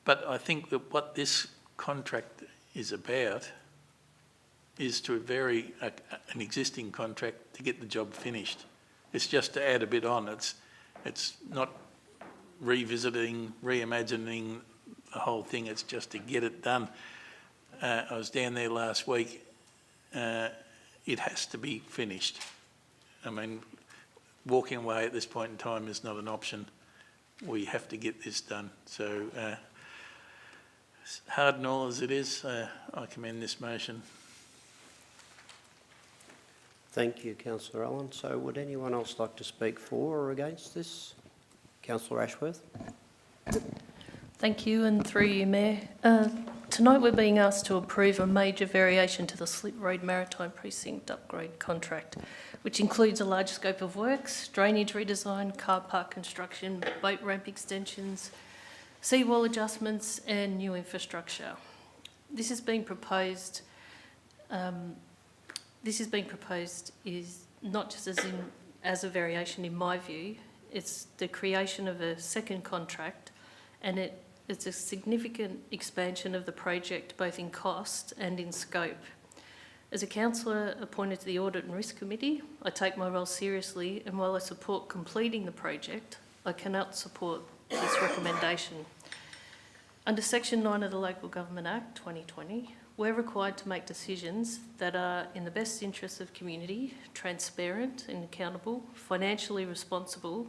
But I think that what this contract is about is to vary an existing contract to get the job finished. It's just to add a bit on. It's not revisiting, reimagining the whole thing. It's just to get it done. I was down there last week. It has to be finished. I mean, walking away at this point in time is not an option. We have to get this done. So, hard and all as it is, I commend this motion. Thank you, Councillor Allen. So would anyone else like to speak for or against this? Councillor Ashworth. Thank you, and through you, Mayor. Tonight we're being asked to approve a major variation to the Slip Road Maritime Precinct upgrade contract, which includes a large scope of works, drainage redesign, car park construction, boat ramp extensions, seawall adjustments and new infrastructure. This is being proposed is not just as a variation in my view, it's the creation of a second contract, and it's a significant expansion of the project both in cost and in scope. As a councillor appointed to the Audit and Risk Committee, I take my role seriously, and while I support completing the project, I cannot support this recommendation. Under Section 9 of the Local Government Act 2020, we're required to make decisions that are in the best interests of community, transparent and accountable, financially responsible,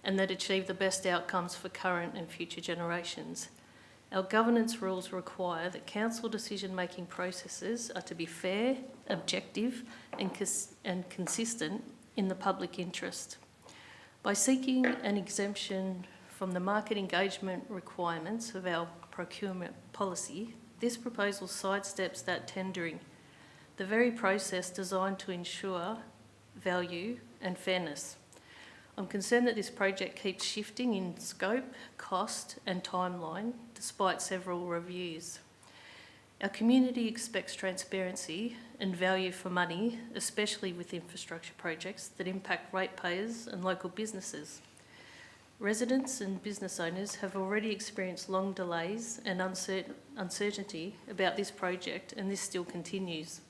and that achieve the best outcomes for current and future generations. Our governance rules require that council decision-making processes are to be fair, objective and consistent in the public interest. By seeking an exemption from the market engagement requirements of our procurement policy, this proposal sidesteps that tendering, the very process designed to ensure value and fairness. I'm concerned that this project keeps shifting in scope, cost and timeline despite several reviews. Our community expects transparency and value for money, especially with infrastructure projects that impact ratepayers and local businesses. Residents and business owners have already experienced long delays and uncertainty about this project, and this still continues.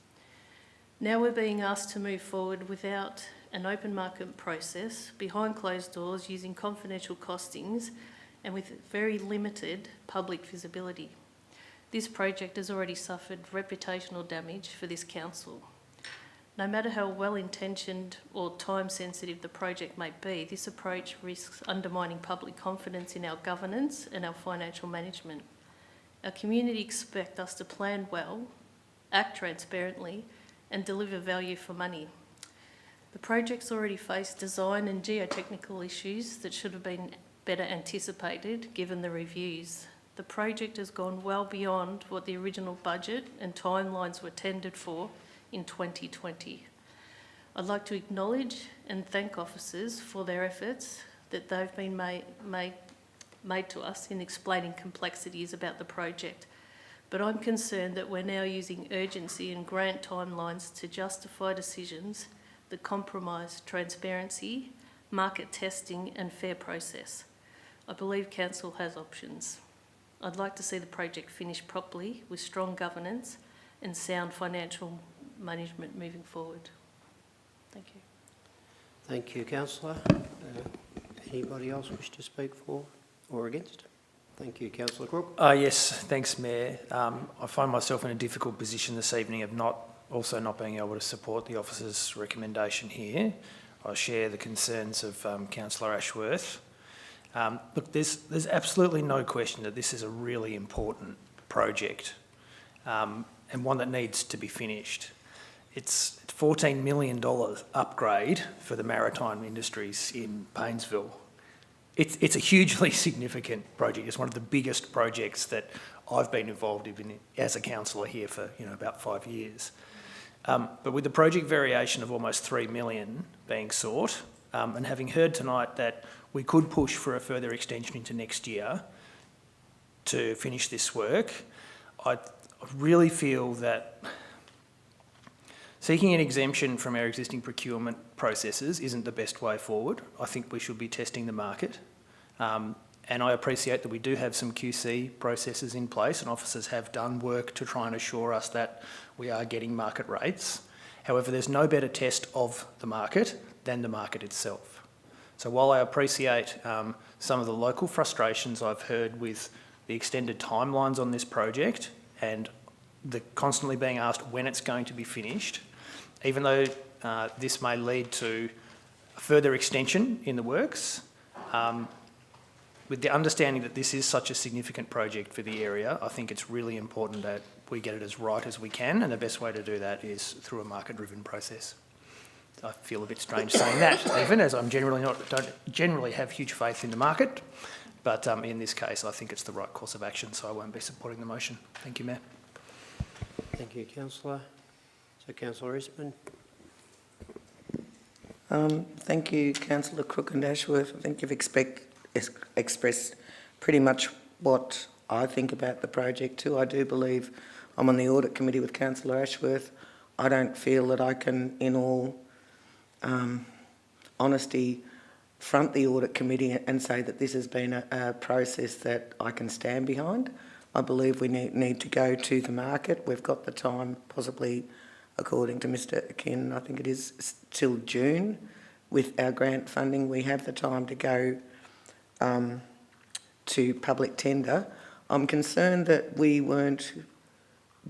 Now we're being asked to move forward without an open market process, behind closed doors, using confidential costings and with very limited public visibility. This project has already suffered reputational damage for this council. No matter how well-intentioned or time-sensitive the project may be, this approach risks undermining public confidence in our governance and our financial management. Our community expect us to plan well, act transparently, and deliver value for money. The project's already faced design and geotechnical issues that should have been better anticipated given the reviews. The project has gone well beyond what the original budget and timelines were tendered for in 2020. I'd like to acknowledge and thank officers for their efforts that they've been made to us in explaining complexities about the project. But I'm concerned that we're now using urgency and grant timelines to justify decisions that compromise transparency, market testing and fair process. I believe Council has options. I'd like to see the project finished properly with strong governance and sound financial management moving forward. Thank you. Thank you, Councillor. Anybody else wish to speak for or against? Thank you, Councillor Crook. Yes, thanks, Mayor. I find myself in a difficult position this evening of not being able to support the officer's recommendation here. I share the concerns of Councillor Ashworth. Look, there's absolutely no question that this is a really important project and one that needs to be finished. It's $14 million upgrade for the maritime industries in Bairnsdale. It's a hugely significant project. It's one of the biggest projects that I've been involved in as a councillor here for about 5 years. But with the project variation of almost $3 million being sought, and having heard tonight that we could push for a further extension into next year to finish this work, I really feel that seeking an exemption from our existing procurement processes isn't the best way forward. I think we should be testing the market. And I appreciate that we do have some QC processes in place and officers have done work to try and assure us that we are getting market rates. However, there's no better test of the market than the market itself. So while I appreciate some of the local frustrations I've heard with the extended timelines on this project and the constantly being asked when it's going to be finished, even though this may lead to a further extension in the works, with the understanding that this is such a significant project for the area, I think it's really important that we get it as right as we can, and the best way to do that is through a market-driven process. I feel a bit strange saying that, even as I'm don't generally have huge faith in the market, But in this case, I think it's the right course of action, so I won't be supporting the motion. Thank you, Mayor. Thank you, councillor. So, councillor Eastman. Thank you, Councillor Crook and Ashworth. I think you've expressed pretty much what I think about the project too. I do believe I'm on the audit committee with Councillor Ashworth. I don't feel that I can, in all honesty, front the audit committee and say that this has been a process that I can stand behind. I believe we need to go to the market. We've got the time, possibly, according to Mr. Akin, I think it is till June. With our grant funding, we have the time to go to public tender. I'm concerned that we weren't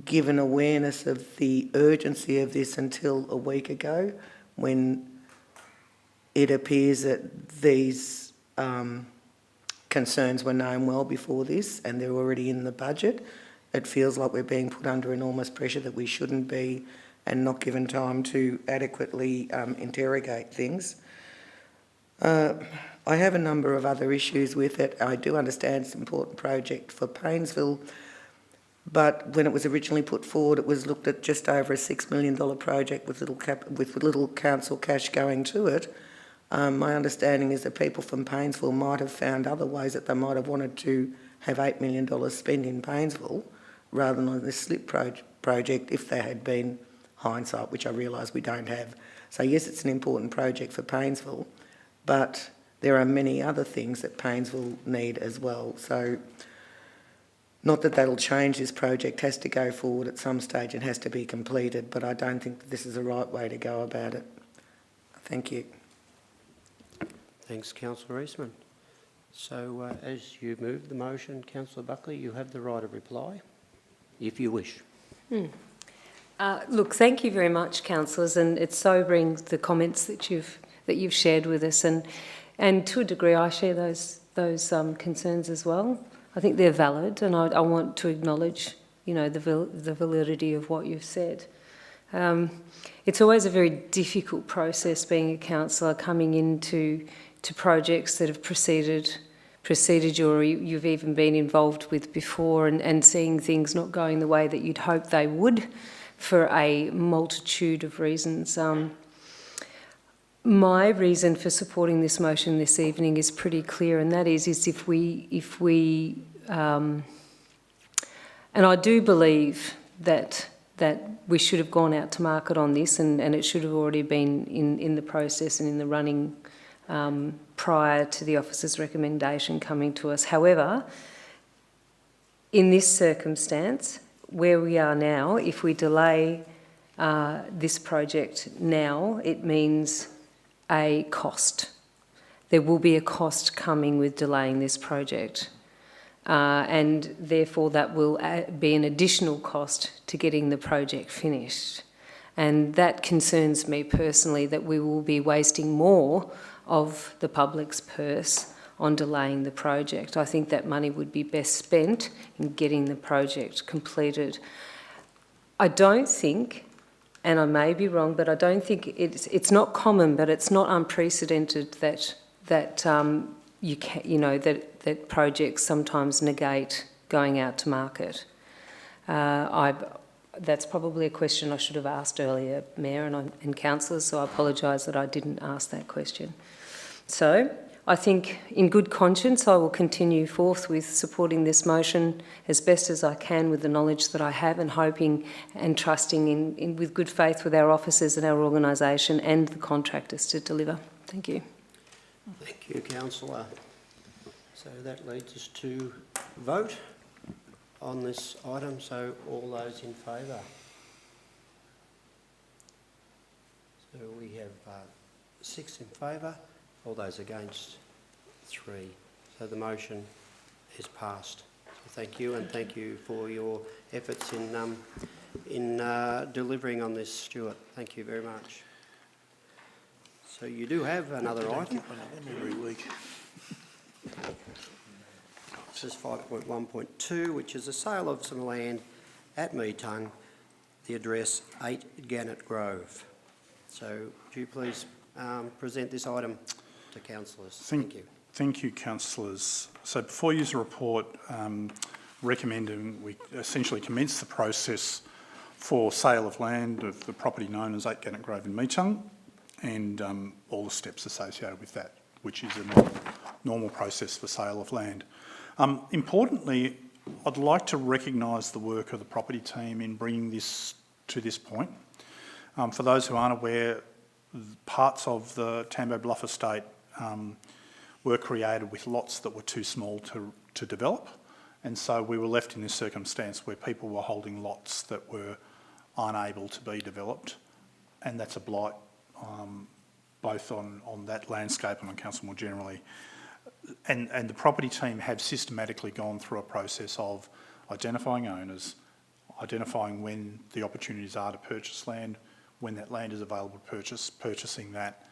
given awareness of the urgency of this until a week ago, when it appears that these concerns were known well before this and they're already in the budget. It feels like we're being put under enormous pressure that we shouldn't be, and not given time to adequately interrogate things. I have a number of other issues with it. I do understand it's an important project for Paynesville, but when it was originally put forward, it was looked at just over a $6 million project with little council cash going to it. My understanding is that people from Paynesville might have found other ways that they might have wanted to have $8 million spent in Paynesville rather than on this slip project if there had been hindsight, which I realise we don't have. So yes, it's an important project for Paynesville, but there are many other things that Paynesville need as well. So not that that'll change, this project has to go forward at some stage and has to be completed, but I don't think that this is the right way to go about it. Thank you. Thanks, councillor Eastman. So as you move the motion, councillor Buckley, you have the right of reply, if you wish. Look, thank you very much, councillors, and it's sobering, the comments that you've shared with us, and to a degree I share those concerns as well. I think they're valid, and I want to acknowledge, the validity of what you've said. It's always a very difficult process being a councillor, coming into projects that have preceded you, or you've even been involved with before, and seeing things not going the way that you'd hope they would for a multitude of reasons. My reason for supporting this motion this evening is pretty clear, and that is if we and I do believe that we should have gone out to market on this, and it should have already been in the process and in the running prior to the officer's recommendation coming to us. However, in this circumstance, where we are now, if we delay this project now, it means a cost. There will be a cost coming with delaying this project, and therefore that will be an additional cost to getting the project finished. And that concerns me personally, that we will be wasting more of the public's purse on delaying the project. I think that money would be best spent in getting the project completed. I don't think, and I may be wrong, but I don't think it's not common, but it's not unprecedented that projects sometimes negate going out to market. That's probably a question I should have asked earlier, Mayor and councillors, so I apologise that I didn't ask that question. So I think in good conscience I will continue forth with supporting this motion as best as I can with the knowledge that I have, and hoping and trusting in with good faith with our officers and our organisation and the contractors to deliver. Thank you. Thank you, councillor. So that leads us to vote on this item. So all those in favour? So we have 6 in favour. All those against, 3. So the motion is passed. So thank you, and thank you for your efforts in delivering on this, Stuart. Thank you very much. So you do have another item. Every week. This is 5.1.2, which is a sale of some land at Metung, the address 8 Gannet Grove. So would you please present this item to councillors? Thank you. Thank you, councillors. So before you use a report, recommending we essentially commence the process for sale of land of the property known as 8 Gannet Grove in Metung, and all the steps associated with that, which is a normal process for sale of land. Importantly, I'd like to recognise the work of the property team in bringing this to this point. For those who aren't aware, parts of the Tambo Bluff estate were created with lots that were too small to develop, and so we were left in this circumstance where people were holding lots that were unable to be developed, and that's a blight both on that landscape and on council more generally. And the property team have systematically gone through a process of identifying owners, identifying when the opportunities are to purchase land, when that land is available to purchase, purchasing that,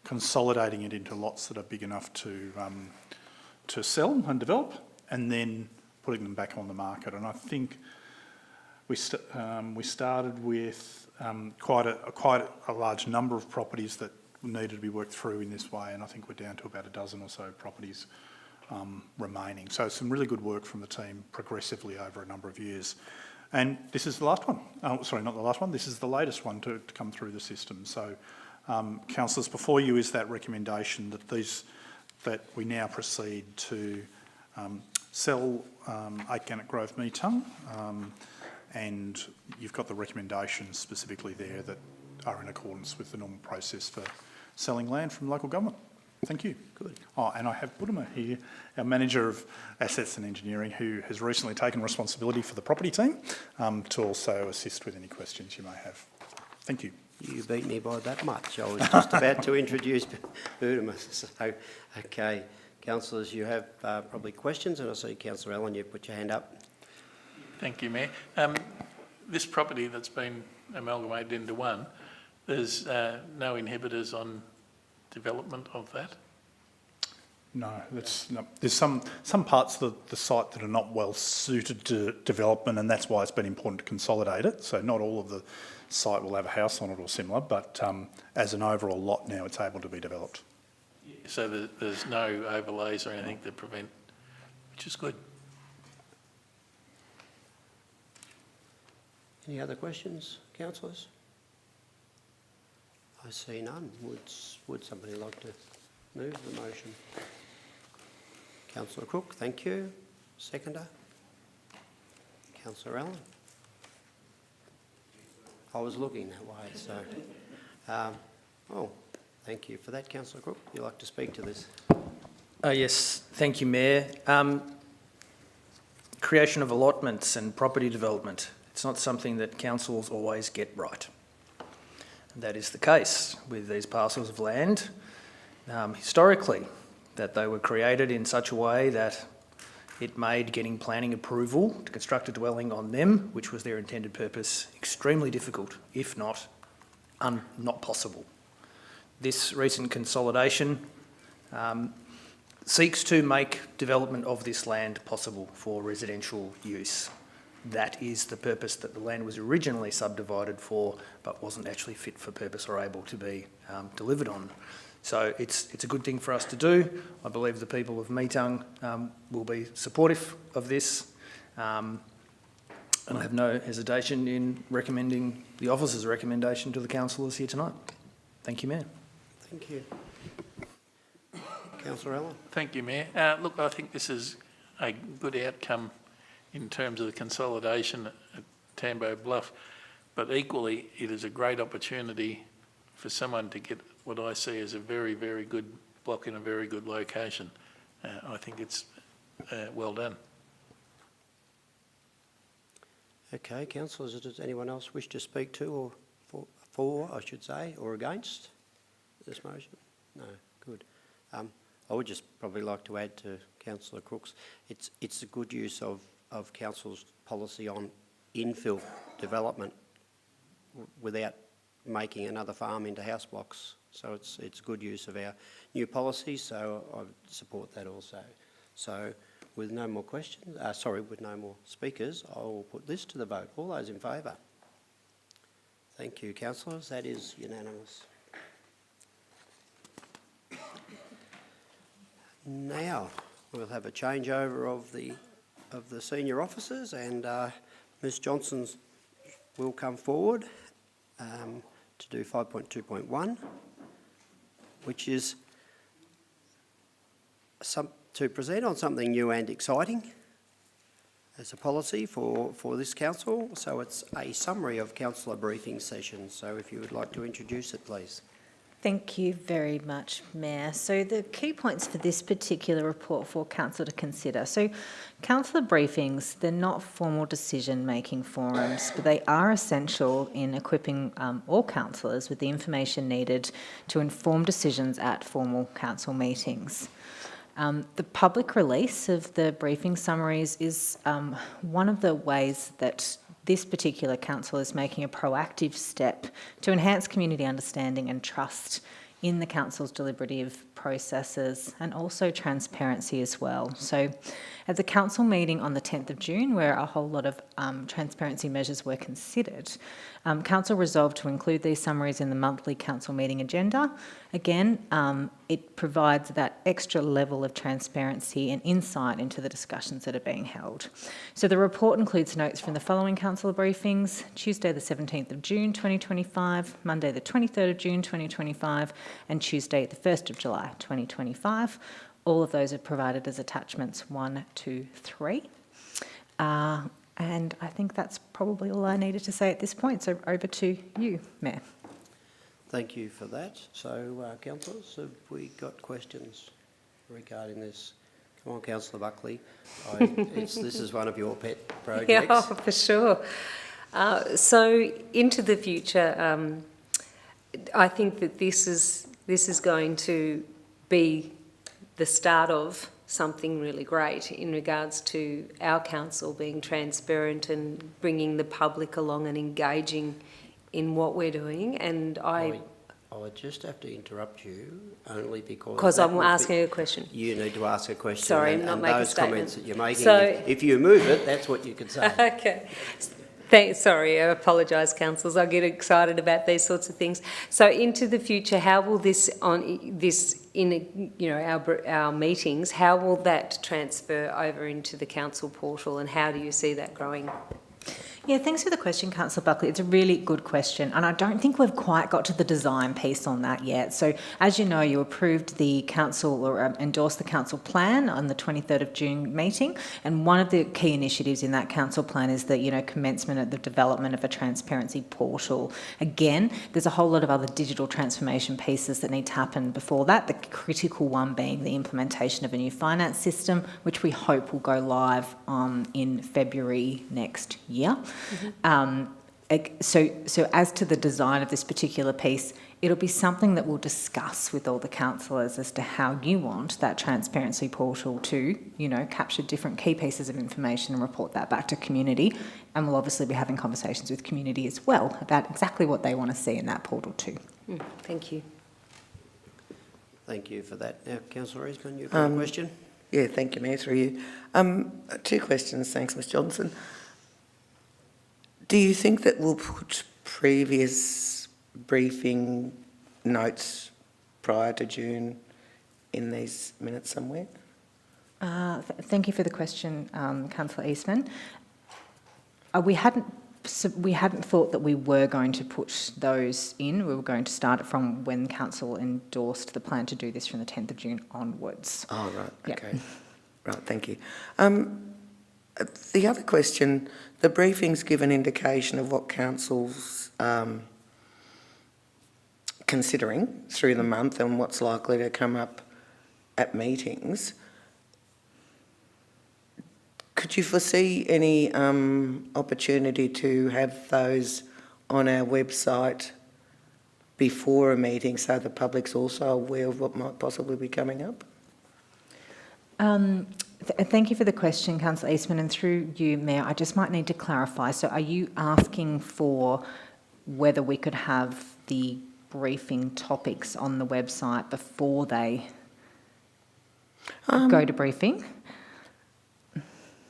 consolidating it into lots that are big enough to sell and develop, and then putting them back on the market. And I think we started with quite a large number of properties that needed to be worked through in this way, and I think we're down to about a dozen or so properties remaining. So some really good work from the team progressively over a number of years. And this is the last one. Oh, sorry, not the last one. This is the latest one to come through the system. So, councillors, before you is that recommendation that we now proceed to sell 8 Gannet Grove Metung, and you've got the recommendations specifically there that are in accordance with the normal process for selling land from local government. Thank you. Good. Oh, and I have Budima here, our Manager of Assets and Engineering, who has recently taken responsibility for the property team, to also assist with any questions you may have. Thank you. You beat me by that much. I was just about to introduce Budima. So, okay, councillors, you have probably questions, and I see Councillor Allen, you put your hand up. Thank you, Mayor. This property that's been amalgamated into one, there's no inhibitors on development of that? No, that's not. There's some parts of the site that are not well suited to development, and that's why it's been important to consolidate it. So not all of the site will have a house on it or similar, but as an overall lot now, it's able to be developed. So there's no overlays or anything that prevent, which is good. Any other questions, councillors? I see none. Would somebody like to move the motion? Councillor Cook, thank you. Seconder? Councillor Allen? I was looking that way, so... thank you for that, Councillor Cook. Would you like to speak to this? Yes, thank you, Mayor. Creation of allotments and property development. It's not something that councils always get right. And that is the case with these parcels of land. Historically, that they were created in such a way that it made getting planning approval to construct a dwelling on them, which was their intended purpose, extremely difficult, if not not possible. This recent consolidation seeks to make development of this land possible for residential use. That is the purpose that the land was originally subdivided for, but wasn't actually fit for purpose or able to be delivered on. So it's a good thing for us to do. I believe the people of Metung will be supportive of this, and I have no hesitation in recommending the officer's recommendation to the councillors here tonight. Thank you, Mayor. Thank you. Councillor Allen? Thank you, Mayor. Look, I think this is a good outcome in terms of the consolidation at Tambo Bluff, but equally it is a great opportunity for someone to get what I see as a very, very good block in a very good location. I think it's well done. Okay, councillors, does anyone else wish to speak to or for, I should say, or against this motion? No, good. I would just probably like to add to Councillor Cook's, it's a good use of council's policy on infill development without making another farm into house blocks. So it's good use of our new policy, so I support that also. So with no more questions, with no more speakers, I will put this to the vote. All those in favour? Thank you, councillors. That is unanimous. Now, we'll have a changeover of the senior officers, and Ms Johnson will come forward to do 5.2.1, which is to present on something new and exciting as a policy for this council. So it's a summary of councillor briefing sessions. So if you would like to introduce it, please. Thank you very much, Mayor. So the key points for this particular report for Council to consider. So councillor briefings, they're not formal decision-making forums, but they are essential in equipping all councillors with the information needed to inform decisions at formal council meetings. The public release of the briefing summaries is one of the ways that this particular council is making a proactive step to enhance community understanding and trust in the council's deliberative processes, and also transparency as well. So at the council meeting on the 10th of June, where a whole lot of transparency measures were considered, council resolved to include these summaries in the monthly council meeting agenda. Again, it provides that extra level of transparency and insight into the discussions that are being held. So the report includes notes from the following council briefings: Tuesday the 17th of June 2025, Monday the 23rd of June 2025, and Tuesday the 1st of July 2025. All of those are provided as attachments 1, 2, 3. And I think that's probably all I needed to say at this point. So over to you, Mayor. Thank you for that. So, councillors, have we got questions regarding this? Come on, Councillor Buckley. This is one of your pet projects. Yeah, for sure. So into the future, I think that this is going to be the start of something really great in regards to our council being transparent and bringing the public along and engaging in what we're doing. And I would just have to interrupt you only because I'm asking a question. You need to ask a question. Sorry, and not make a statement. those comments that you're making, So, if you move it, that's what you can say. Okay. Sorry, I apologise, councillors. I get excited about these sorts of things. So, into the future, how will our meetings? How will that transfer over into the council portal, and how do you see that growing? Yeah, thanks for the question, Councillor Buckley. It's a really good question, and I don't think we've quite got to the design piece on that yet. So, as you know, you approved the council or endorsed the council plan on the 23rd of June meeting, and one of the key initiatives in that council plan is the commencement of the development of a transparency portal. Again, there's a whole lot of other digital transformation pieces that need to happen before that. The critical one being the implementation of a new finance system, which we hope will go live in February next year. Mm-hmm. So as to the design of this particular piece, it'll be something that we'll discuss with all the councillors as to how you want that transparency portal to, capture different key pieces of information and report that back to community. And we'll obviously be having conversations with community as well about exactly what they want to see in that portal too. Thank you. Thank you for that. Now, Councillor Eastman, you've got a question? Yeah, thank you, Mayor, through you. 2 questions, thanks, Ms Johnson. Do you think that we'll put previous briefing notes prior to June in these minutes somewhere? Thank you for the question, Councillor Eastman. We hadn't thought that we were going to put those in. We were going to start it from when Council endorsed the plan to do this from the 10th of June onwards. Oh, right, Yep. okay. Right, thank you. The other question, the briefings give an indication of what Council's considering through the month and what's likely to come up at meetings. Could you foresee any opportunity to have those on our website before a meeting so the public's also aware of what might possibly be coming up? Thank you for the question, Councillor Eastman, and through you, Mayor, I just might need to clarify. So are you asking for whether we could have the briefing topics on the website before they go to briefing?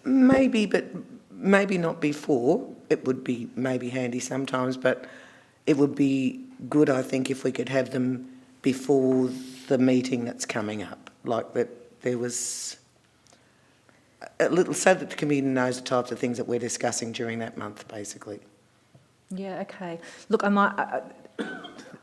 Maybe, but maybe not before. It would be maybe handy sometimes, but it would be good, I think, if we could have them before the meeting that's coming up, like that there was a little, so that the committee knows the types of things that we're discussing during that month, basically. Yeah, okay. Look, I might...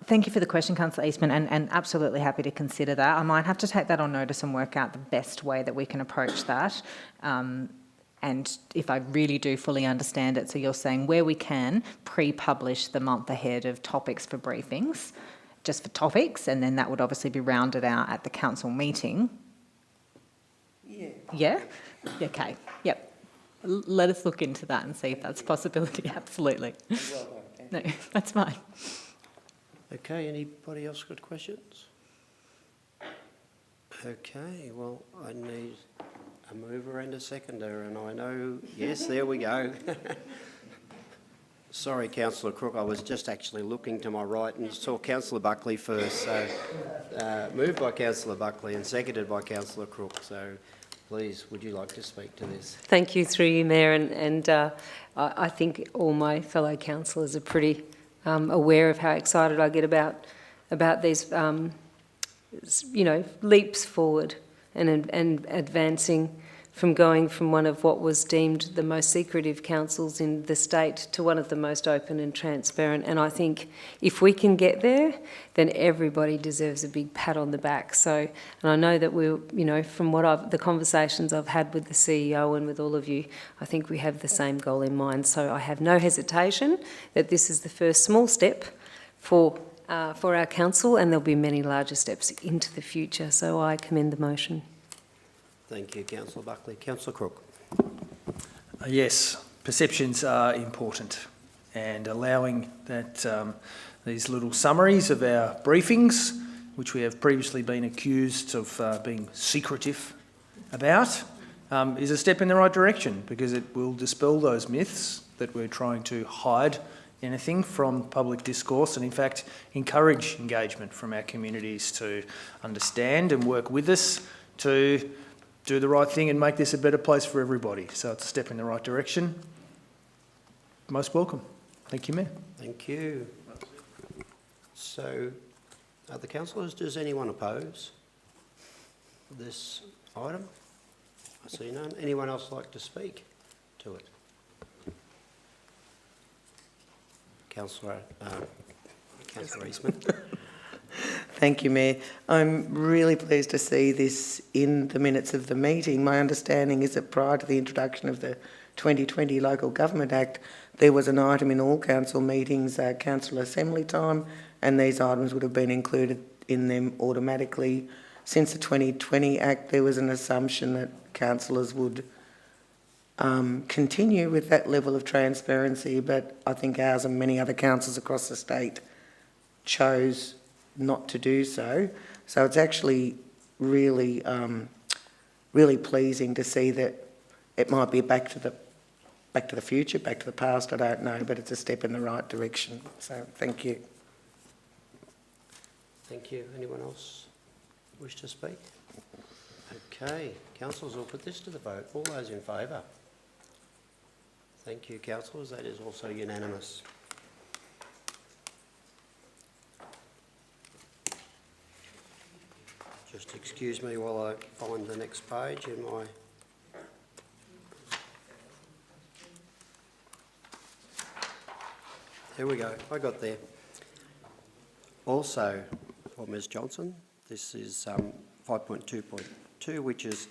thank you for the question, Councillor Eastman, and absolutely happy to consider that. I might have to take that on notice and work out the best way that we can approach that. And if I really do fully understand it, so you're saying where we can pre-publish the month ahead of topics for briefings, just for topics, and then that would obviously be rounded out at the council meeting. Yeah. Yeah? Okay, yep. Let us look into that and see if that's a possibility, absolutely. No, that's fine. Okay, anybody else got questions? Okay, well, I need a mover and a seconder, and I know, yes, there we go. Sorry, Councillor Crook, I was just actually looking to my right and saw Councillor Buckley first, so moved by Councillor Buckley and seconded by Councillor Crook, so please, would you like to speak to this? Thank you, through you, Mayor, and I think all my fellow councillors are pretty aware of how excited I get about these, leaps forward and advancing from going from one of what was deemed the most secretive councils in the state to one of the most open and transparent. And I think if we can get there, then everybody deserves a big pat on the back. So, and I know that from the conversations I've had with the CEO and with all of you, I think we have the same goal in mind. So I have no hesitation that this is the first small step for our council, and there'll be many larger steps into the future. So I commend the motion. Thank you, Councillor Buckley. Councillor Crook. Yes, perceptions are important, and allowing that these little summaries of our briefings, which we have previously been accused of being secretive about, is a step in the right direction, because it will dispel those myths that we're trying to hide anything from public discourse, and in fact encourage engagement from our communities to understand and work with us to do the right thing and make this a better place for everybody. So it's a step in the right direction. Most welcome. Thank you, Mayor. Thank you. So, other councillors, does anyone oppose this item? I see none. Anyone else like to speak to it? Councillor Eastman. Thank you, Mayor. I'm really pleased to see this in the minutes of the meeting. My understanding is that prior to the introduction of the 2020 Local Government Act, there was an item in all council meetings, council assembly time, and these items would have been included in them automatically. Since the 2020 Act, there was an assumption that councillors would continue with that level of transparency, but I think ours and many other councils across the state chose not to do so. So it's actually really, really pleasing to see that it might be back to the future, back to the past, I don't know, but it's a step in the right direction. So thank you. Thank you. Anyone else wish to speak? Okay, councillors, will put this to the vote. All those in favour? Thank you, councillors. That is also unanimous. Just excuse me while I find the next page in my... There we go, I got there. Also, for Ms Johnson, this is 5.2.2, which is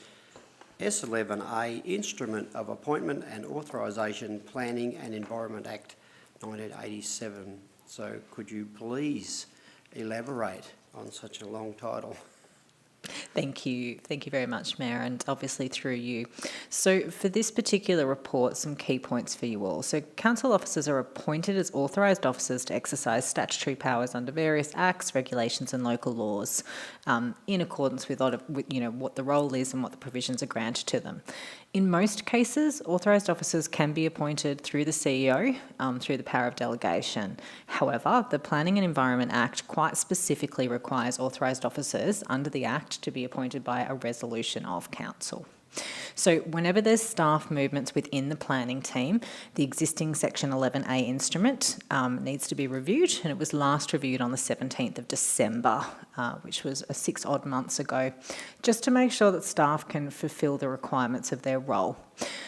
S11A, Instrument of Appointment and Authorisation, Planning and Environment Act 1987. So could you please elaborate on such a long title? Thank you very much, Mayor, and obviously through you. So for this particular report, some key points for you all. So council officers are appointed as authorised officers to exercise statutory powers under various acts, regulations and local laws in accordance with what the role is and what the provisions are granted to them. In most cases, authorised officers can be appointed through the CEO through the power of delegation. However, the Planning and Environment Act quite specifically requires authorised officers under the Act to be appointed by a resolution of council. So whenever there's staff movements within the planning team, the existing Section 11A instrument needs to be reviewed, and it was last reviewed on the 17th of December which was 6 odd months ago, just to make sure that staff can fulfil the requirements of their role.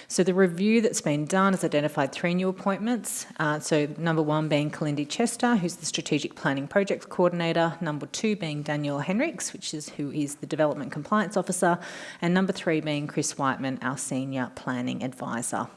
So the review that's been done has identified 3 new appointments. So number 1 being Kalindi Chester, who's the Strategic Planning Projects Coordinator. Number 2 being Daniel Henriks, who is the Development Compliance Officer. And number 3 being Chris Whiteman, our Senior Planning Advisor.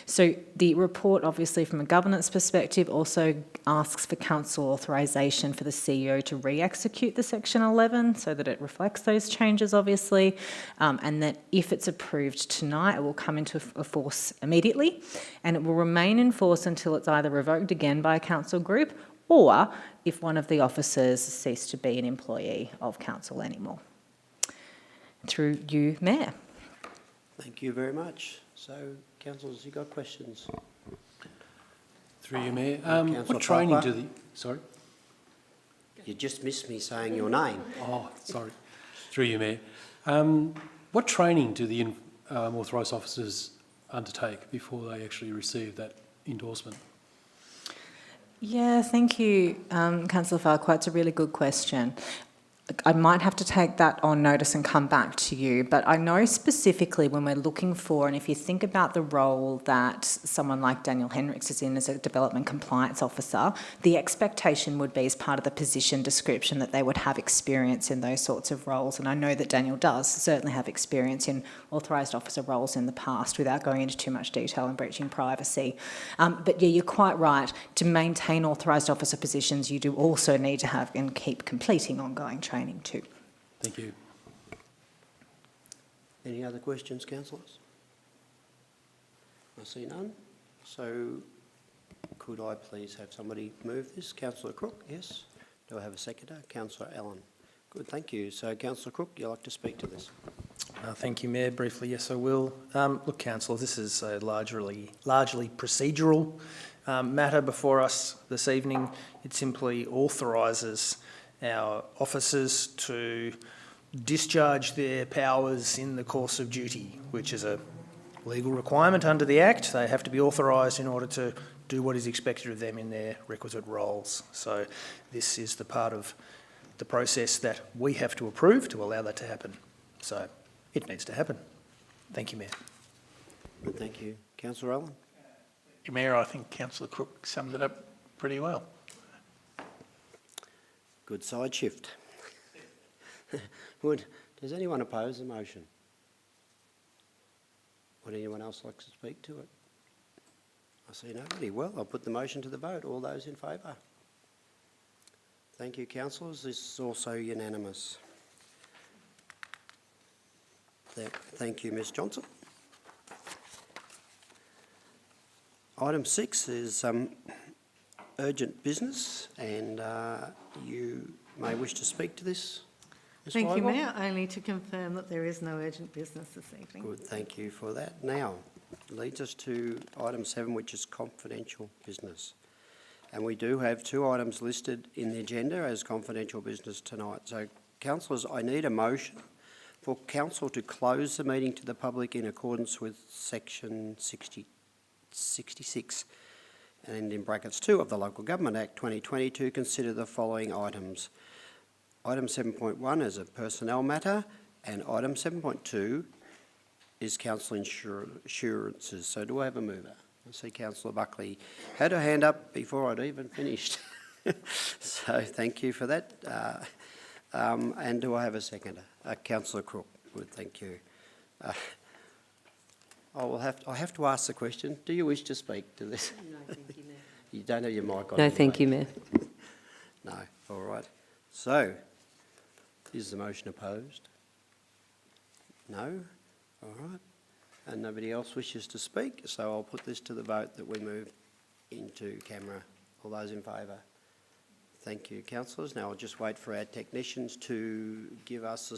So the report, obviously from a governance perspective, also asks for council authorisation for the CEO to re-execute the Section 11 so that it reflects those changes, obviously, and that if it's approved tonight, it will come into force immediately, and it will remain in force until it's either revoked again by a council group or if one of the officers cease to be an employee of council anymore. Through you, Mayor. Thank you very much. So, councillors, you got questions? Through you, Mayor. Councillor What training Popper? do the... Sorry? You just missed me saying your name. Oh, sorry. Through you, Mayor. What training do the authorised officers undertake before they actually receive that endorsement? Yeah, thank you, Councillor Farquhar. It's a really good question. I might have to take that on notice and come back to you, but I know specifically when we're looking for, and if you think about the role that someone like Daniel Henriks is in as a Development Compliance Officer, the expectation would be as part of the position description that they would have experience in those sorts of roles, and I know that Daniel does certainly have experience in authorised officer roles in the past without going into too much detail and breaching privacy. But yeah, you're quite right. To maintain authorised officer positions, you do also need to have and keep completing ongoing training too. Thank you. Any other questions, councillors? I see none. So could I please have somebody move this? Councillor Crook, yes. Do I have a seconder? Councillor Allen. Good, thank you. So Councillor Crook, you'd like to speak to this? Thank you, Mayor. Briefly, yes, I will. Look, councillors, this is a largely procedural matter before us this evening. It simply authorises our officers to discharge their powers in the course of duty, which is a legal requirement under the Act. They have to be authorised in order to do what is expected of them in their requisite roles. So this is the part of the process that we have to approve to allow that to happen. So it needs to happen. Thank you, Mayor. Good, thank you. Councillor Allen? Mayor, I think Councillor Crook summed it up pretty well. Good side shift. Does anyone oppose the motion? Would anyone else like to speak to it? I see nobody. Well, I'll put the motion to the vote. All those in favour? Thank you, councillors. This is also unanimous. Thank you, Ms Johnson. Item 6 is urgent business, and you may wish to speak to this, Ms Thank you, Weigel? Mayor. Only to confirm that there is no urgent business this evening. Good, thank you for that. Now, leads us to item 7, which is confidential business. And we do have 2 items listed in the agenda as confidential business tonight. So, councillors, I need a motion for council to close the meeting to the public in accordance with section 66 and in brackets 2 of the Local Government Act 2020 to consider the following items. Item 7.1 is a personnel matter, and item 7.2 is council insurances. So do I have a mover? I see Councillor Buckley had her hand up before I'd even finished. So thank you for that. And do I have a seconder? Councillor Crook. Good, thank you. I have to ask the question. Do you wish to speak to this? No, thank you, Mayor. You don't have your mic on. No, thank you, Mayor. No, all right. So, is the motion opposed? No? All right. And nobody else wishes to speak, so I'll put this to the vote that we move into camera. All those in favour? Thank you, councillors. Now I'll just wait for our technicians to give us a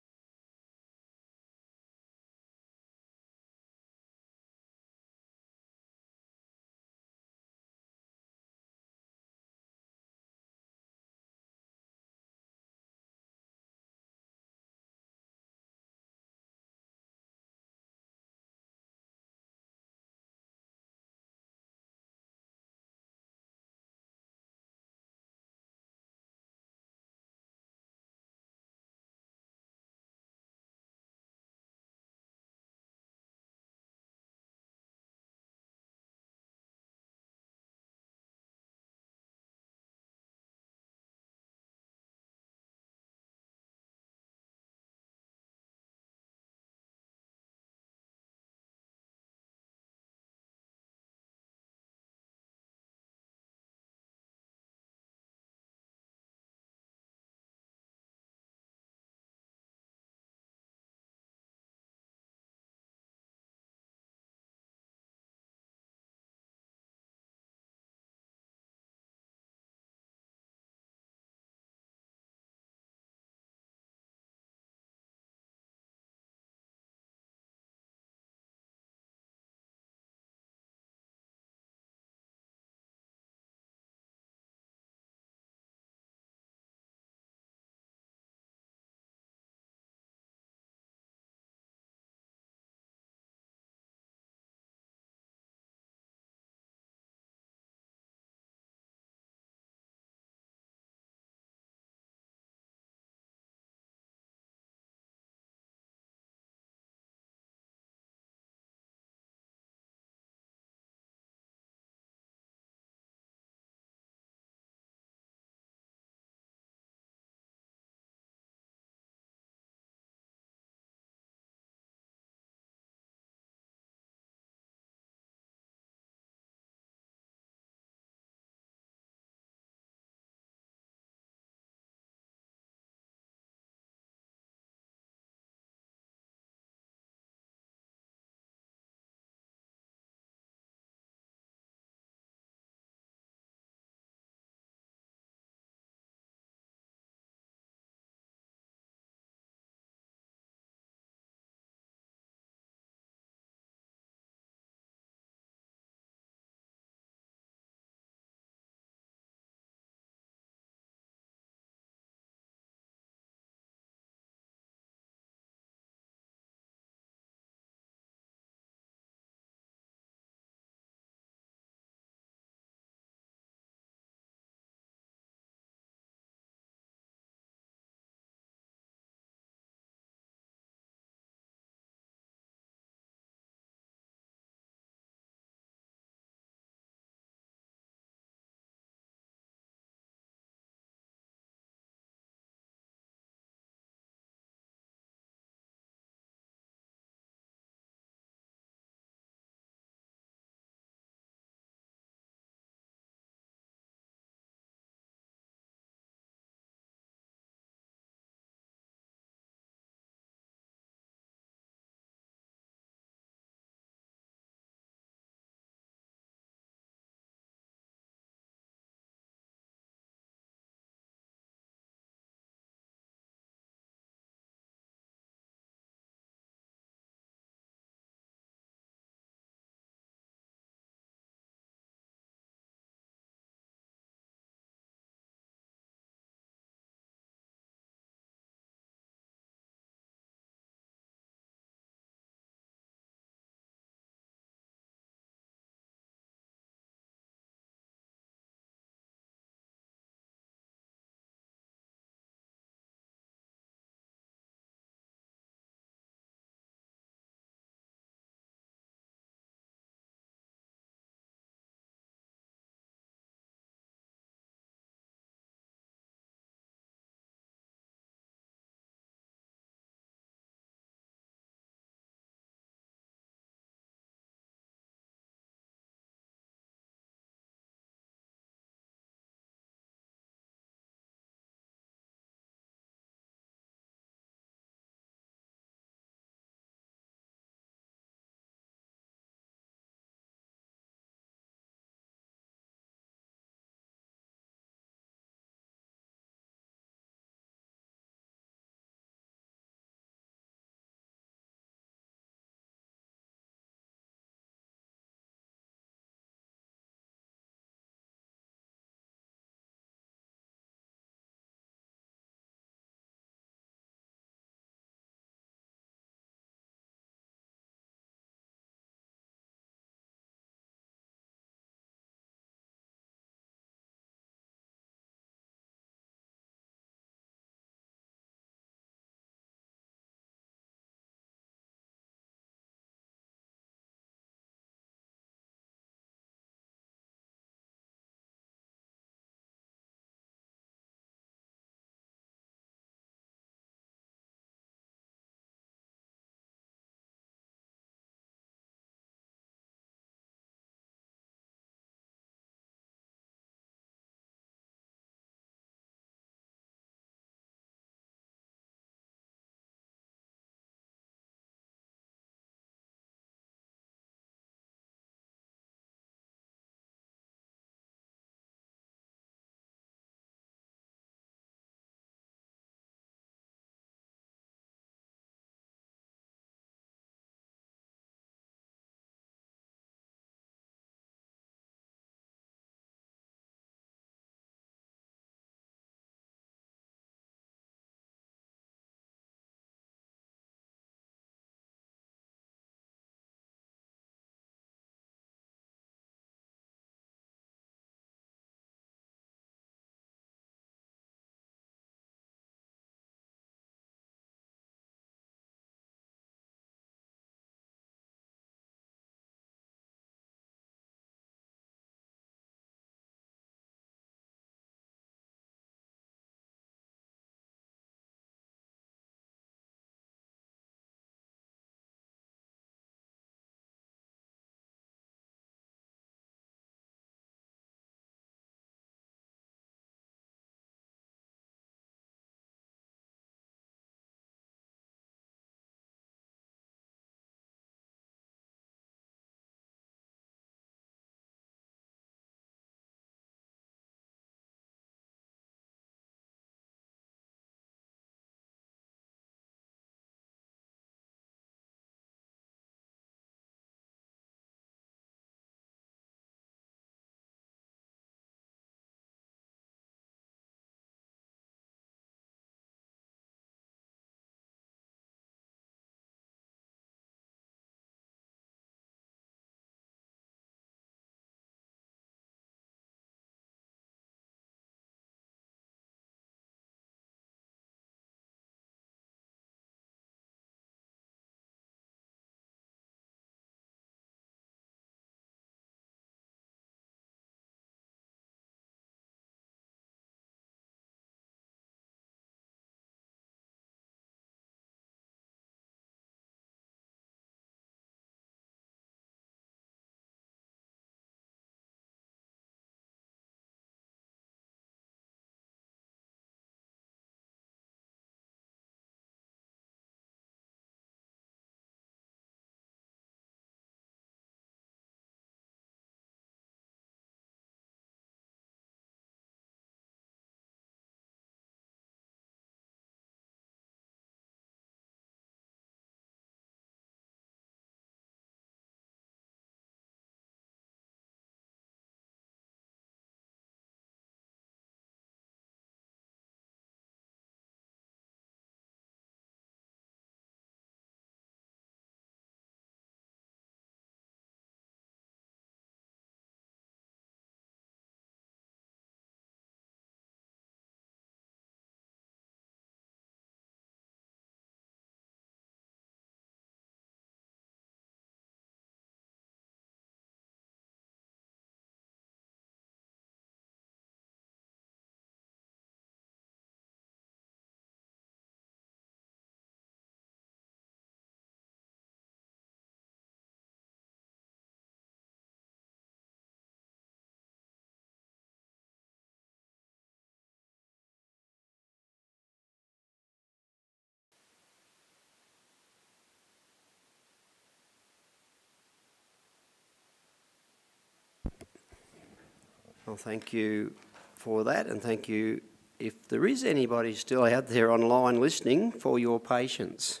Well, thank you for that, and thank you, if there is anybody still out there online listening, for your patience.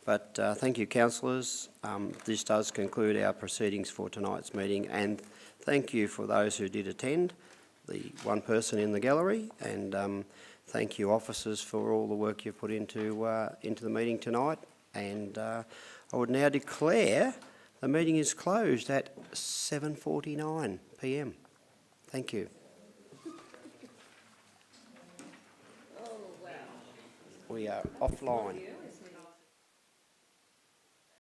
But thank you, councillors. This does conclude our proceedings for tonight's meeting, and thank you for those who did attend, the one person in the gallery, and thank you, officers, for all the work you've put into the meeting tonight. And I would now declare the meeting is closed at 7:49 p.m. Thank you. We are offline.